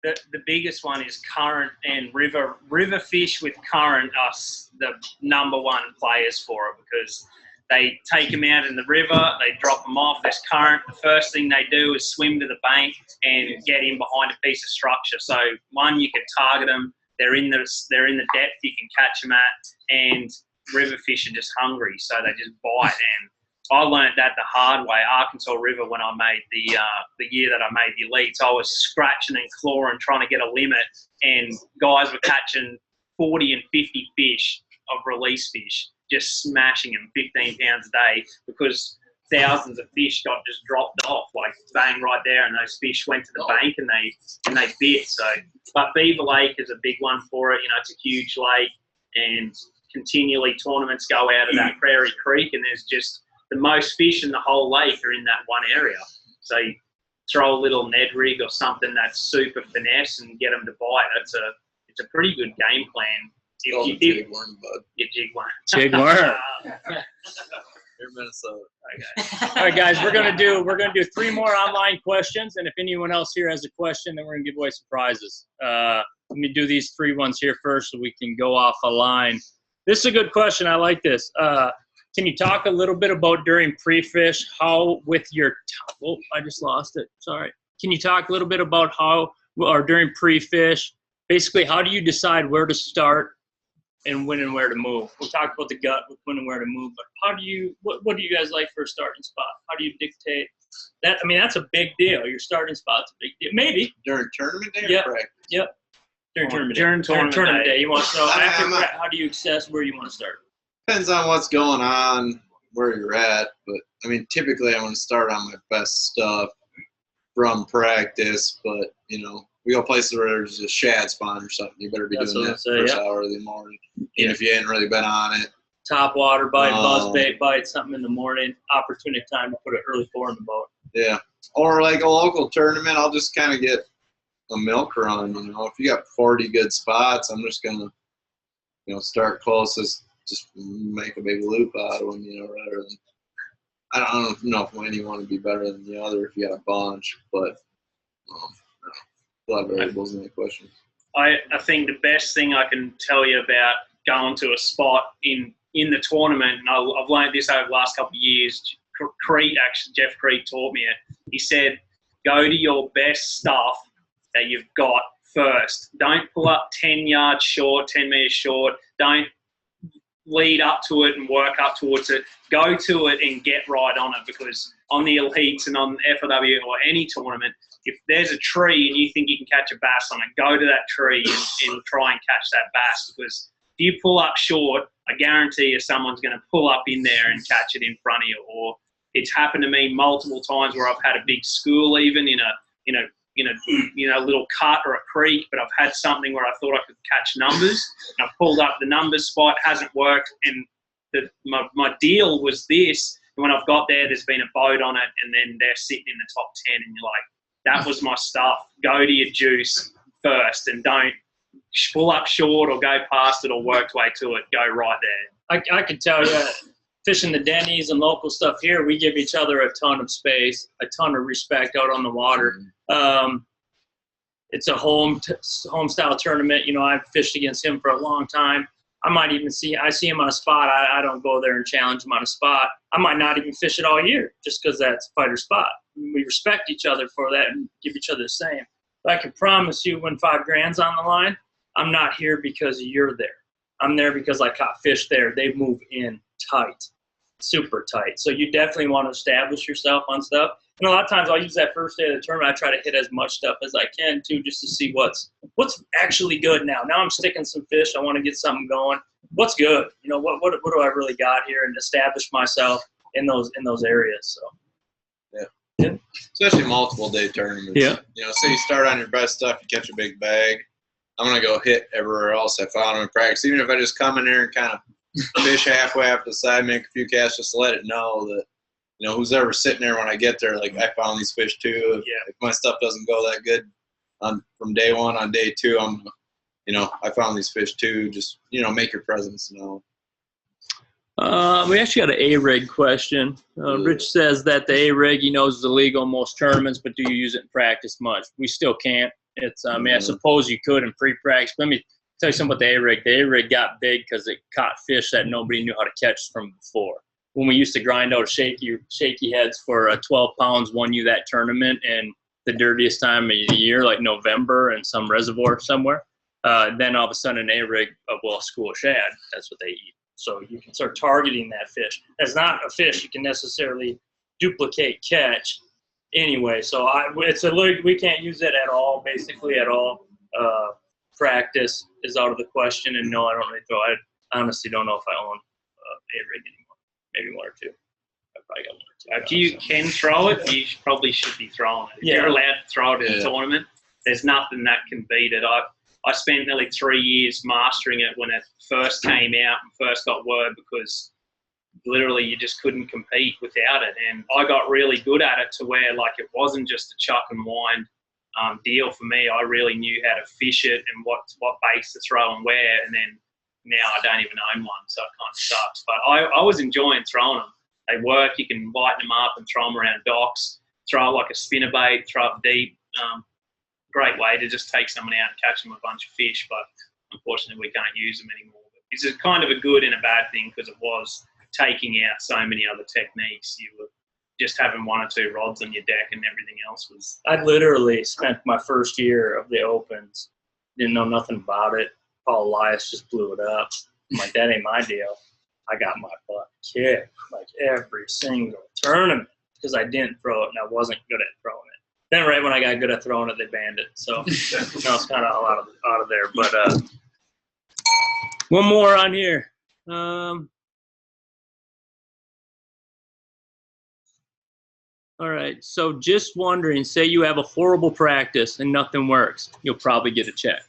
the biggest one is current and river. River fish with current are the #1 players for it because they take them out in the river, they drop them off. There's current. The first thing they do is swim to the bank and get in behind a piece of structure. So one, you can target them. They're in the depth you can catch them at, and river fish are just hungry, so they just bite. And I learned that the hard way. Arkansas River, when I made the year that I made the elites, I was scratching and clawing trying to get a limit, and guys were catching 40 and 50 fish of release fish, just smashing them 15 pounds a day because thousands of fish got just dropped off, like bang right there, and those fish went to the bank and they bit. So, but Beaver Lake is a big one for it. You know, it's a huge lake, and continually tournaments go out of that Prairie Creek, and there's just the most fish in the whole lake are in that one area. So you throw a little Ned rig or something that's super finesse and get them to bite. It's a pretty good game plan. If you did
one, bud.
your jig worm.
Jig worm.
You're Minnesota.
Okay. All right, guys, we're gonna do 3 more online questions, and if anyone else here has a question, then we're gonna give away some prizes. Let me do these 3 ones here first, so we can go off a line. This is a good question. I like this. Can you talk a little bit about during pre-fish how with your oh, I just lost it. Sorry. Can you talk a little bit about how or during pre-fish, basically how do you decide where to start and when and where to move? We'll talk about the gut with when and where to move, but how do you what do you guys like for a starting spot? How do you dictate that? I mean, that's a big deal. Your starting spot's a big deal. Maybe.
During tournament day
Yep.
or practice?
Yep. During tournament day.
During tournament day.
You want to know how do you assess where you want to start?
Depends on what's going on, where you're at. But, I mean, typically I want to start on my best stuff from practice. But, you know, we go places where there's a shad spawn or something. You better be
That's
doing
what
that
I'm saying,
first
yeah.
hour of the morning. Even if you ain't really been on it.
Top water bite, buzz bait bite, something in the morning, opportunity time to put an early 4 in the boat.
Yeah. or like a local tournament, I'll just kind of get a milk run. You know, if you got 40 good spots, I'm just gonna, you know, start closest, just make a big loop out of them. You know, rather than I don't know if any one would be better than the other if you got a bunch, but a lot of variables in that question.
I think the best thing I can tell you about going to a spot in the tournament, and I've learned this over the last couple of years. Jeff Creed taught me it. He said, go to your best stuff that you've got first. Don't pull up 10 yards short, 10 meters short. Don't lead up to it and work up towards it. Go to it and get right on it, because on the elites and on FOW or any tournament, if there's a tree and you think you can catch a bass on it, go to that tree and try and catch that bass, because if you pull up short, I guarantee you someone's going to pull up in there and catch it in front of you. Or it's happened to me multiple times where I've had a big school even in a little cut or a creek, but I've had something where I thought I could catch numbers, and I pulled up the numbers spot, hasn't worked, and my deal was this. And when I've got there's been a boat on it, and then they're sitting in the top 10, and you're like, that was my stuff. Go to your juice first, and don't pull up short or go past it or work way to it. Go right there.
I can tell you, fishing the Denny's and local stuff here, we give each other a ton of space, a ton of respect out on the water. It's a home style tournament. You know, I've fished against him for a long time. I might even see him on a spot. I don't go there and challenge him on a spot. I might not even fish it all year just because that's a fighter spot. We respect each other for that and give each other the same. But I can promise you, when $5,000's on the line, I'm not here because you're there. I'm there because I caught fish there. They move in tight, super tight. So you definitely want to establish yourself on stuff. And a lot of times I'll use that first day of the tournament. I try to hit as much stuff as I can too, just to see what's actually good now. Now I'm sticking some fish. I want to get something going. What's good? You know, what do I really got here, and establish myself in those areas. So
yeah. Especially multiple day tournaments.
Yeah.
You know, say you start on your best stuff, you catch a big bag. I'm gonna go hit everywhere else I found them in practice. Even if I just come in there and kind of fish halfway off the side, make a few casts, just to let it know that, you know, who's ever sitting there when I get there, like, I found these fish too. If my stuff doesn't go that good from day one, on day two, I found these fish too. Just, you know, make your presence known.
We actually got an A-rig question. Rich says that the A-rig he knows is illegal in most tournaments, but do you use it in practice much? We still can't. It's I suppose you could in pre-practice. Let me tell you something about the A-rig. The A-rig got big because it caught fish that nobody knew how to catch from before. When we used to grind out shaky heads for 12 pounds, won you that tournament in the dirtiest time of the year, like November, in some reservoir somewhere. Then all of a sudden an A-rig, school of shad, that's what they eat. So you can start targeting that fish. That's not a fish you can necessarily duplicate catch anyway. So we can't use it at all, basically at all. Practice is out of the question, and no, I don't really throw. I honestly don't know if I own A-rig anymore. Maybe one or two. I probably got one or two.
If you can throw it, you probably should be throwing it. If you're allowed to throw it in a tournament, there's nothing that can beat it. I spent nearly 3 years mastering it when it first came out and first got word, because literally you just couldn't compete without it. And I got really good at it to where, like, it wasn't just a chuck and wind deal for me. I really knew how to fish it and what baits to throw and where. And then now I don't even own one, so it kind of sucks. But I was enjoying throwing them. They work. You can lighten them up and throw them around docks, throw it like a spinnerbait, throw it deep. Great way to just take someone out and catch them a bunch of fish, but unfortunately we can't use them anymore. It's a kind of a good and a bad thing, because it was taking out so many other techniques. You were just having one or two rods on your deck, and everything else was...
I literally spent my first year of the Opens, didn't know nothing about it. Paul Elias just blew it up. I'm like, that ain't my deal. I got my butt kicked like every single tournament because I didn't throw it and I wasn't good at throwing it. Then right when I got good at throwing it, they banned it. So it's kind of all out of there. But one more on here. All right. So just wondering, say you have a horrible practice and nothing works, you'll probably get a check.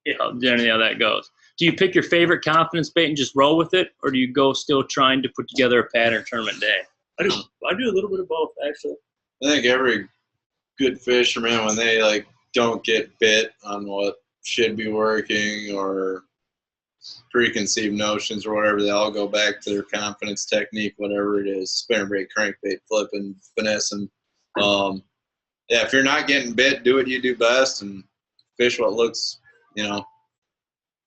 Yeah, generally how that goes. Do you pick your favorite confidence bait and just roll with it, or do you go still trying to put together a pattern tournament day? I do a little bit of both, actually.
I think every good fisherman, when they like don't get bit on what should be working or preconceived notions or whatever, they all go back to their confidence technique, whatever it is, spinnerbait, crankbait, flipping, finessing. Yeah, if you're not getting bit, do what you do best and fish what looks, you know,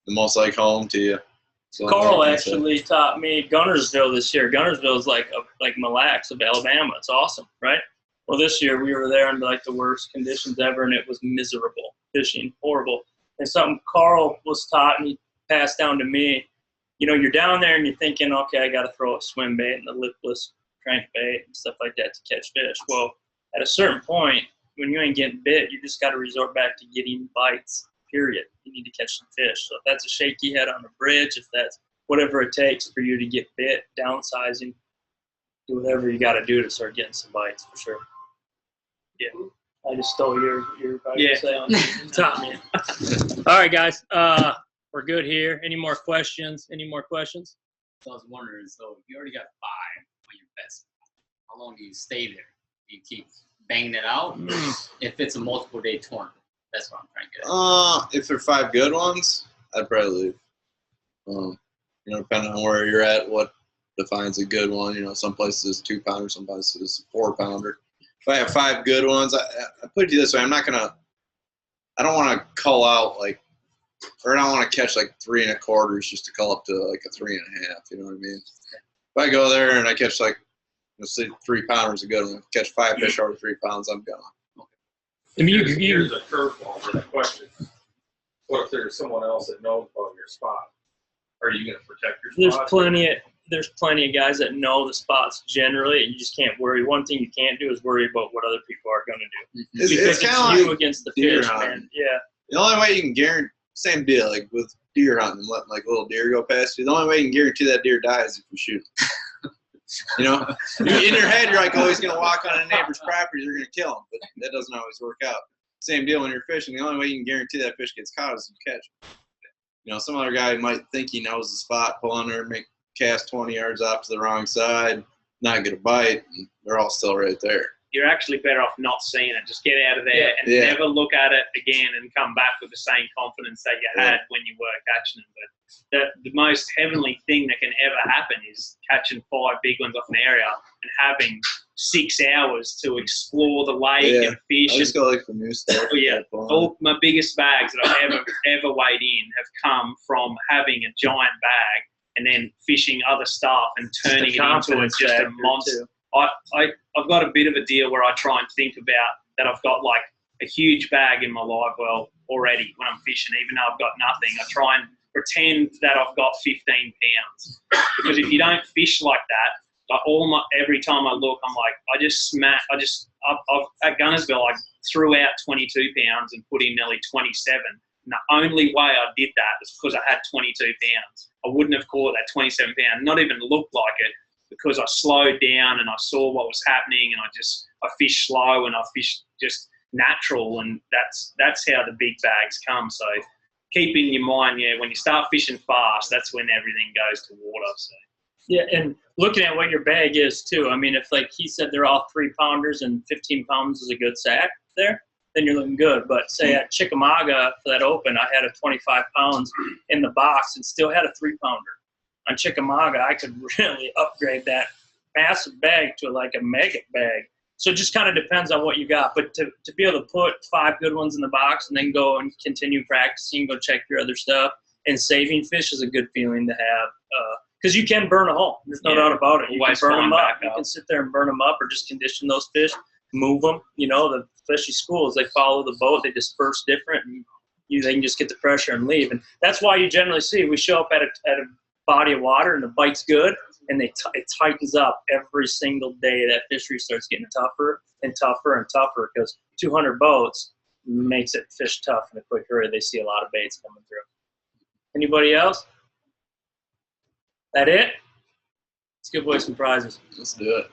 the most like home to you. So
Carl actually taught me Gunnersville this year. Gunnersville is like Mille Lacs of Alabama. It's awesome, right? Well, this year we were there under like the worst conditions ever, and it was miserable fishing, horrible. And something Carl was taught and he passed down to me. You know, you're down there and you're thinking, okay, I got to throw a swim bait and a lipless crankbait and stuff like that to catch fish. Well, at a certain point, when you ain't getting bit, you just got to resort back to getting bites. Period. You need to catch some fish. So if that's a shaky head on a bridge, if that's whatever it takes for you to get bit, downsizing, do whatever you got to do to start getting some bites for sure. Yeah, I just stole your
Yeah.
Taught me. All right, guys, we're good here. Any more questions?
So I was wondering, so if you already got 5 on your best, how long do you stay there? Do you keep banging it out? If it's a multiple day tournament, that's what I'm trying to get at.
If they're 5 good ones, I'd probably leave. You know, depending on where you're at, what defines a good one. You know, some places 2 pounder, some places 4 pounder. If I have 5 good ones, I put it to you this way: I don't want to cull out like, or I don't want to catch like 3 1/4 just to cull up to like a 3 1/2. You know what I mean? If I go there and I catch like, let's say 3 pounders a good one, catch 5 fish over 3 pounds, I'm gone.
I mean,
Here's a curveball for that question. What if there's someone else that knows about your spot? Are you going to protect your spot?
There's plenty of guys that know the spots generally, and you just can't worry. One thing you can't do is worry about what other people are going to do.
It's kind of
you
like
against the
deer
fish,
hunting.
man. Yeah.
The only way you can guarantee, same deal, like with deer hunting, letting like little deer go past you. The only way you can guarantee that deer dies is if you shoot him. You know, in your head, you're like, oh, he's going to walk on a neighbor's property, they're going to kill him, but that doesn't always work out. Same deal when you're fishing. The only way you can guarantee that fish gets caught is if you catch him. You know, some other guy might think he knows the spot, pull on there, make cast 20 yards off to the wrong side, not get a bite, and they're all still right there.
You're actually better off not seeing it. Just get out of there and never look at it again and come back with the same confidence that you had when you were catching them. But the most heavenly thing that can ever happen is catching 5 big ones off an area and having 6 hours to explore the lake and fish.
I just go like the new stuff.
All my biggest bags that I've ever weighed in have come from having a giant bag and then fishing other stuff and turning it into just a monster. I've got a bit of a deal where I try and think about that I've got like a huge bag in my live well already when I'm fishing, even though I've got nothing. I try and pretend that I've got 15 pounds. Because if you don't fish like that, like every time I look, I'm like, I've at Gunnersville, I threw out 22 pounds and put in nearly 27. And the only way I did that is because I had 22 pounds. I wouldn't have caught that 27 pound, not even looked like it, because I slowed down and I saw what was happening, and I fished slow and I fished just natural, and that's how the big bags come. So keep in your mind, when you start fishing fast, that's when everything goes to water. So.
Yeah, and looking at what your bag is too. I mean, if like he said, they're all 3 pounders and 15 pounds is a good sack there, then you're looking good. But say at Chickamauga for that open, I had a 25 pounds in the box and still had a 3 pounder. On Chickamauga, I could really upgrade that massive bag to like a mega bag. So it just kind of depends on what you got. But to be able to put 5 good ones in the box and then go and continue practicing, go check your other stuff, and saving fish is a good feeling to have. Because you can burn a hole. There's no doubt about it. You can burn them up. You can sit there and burn them up or just condition those fish, move them. You know, the fishy schools, they follow the boat. They disperse different, and they can just get the pressure and leave. And that's why you generally see we show up at a body of water and the bite's good, and it tightens up every single day. That fishery starts getting tougher and tougher and tougher because 200 boats makes it fish tough in a quick hurry. They see a lot of baits coming through. Anybody else? That it? Let's give away some prizes.
Let's do it.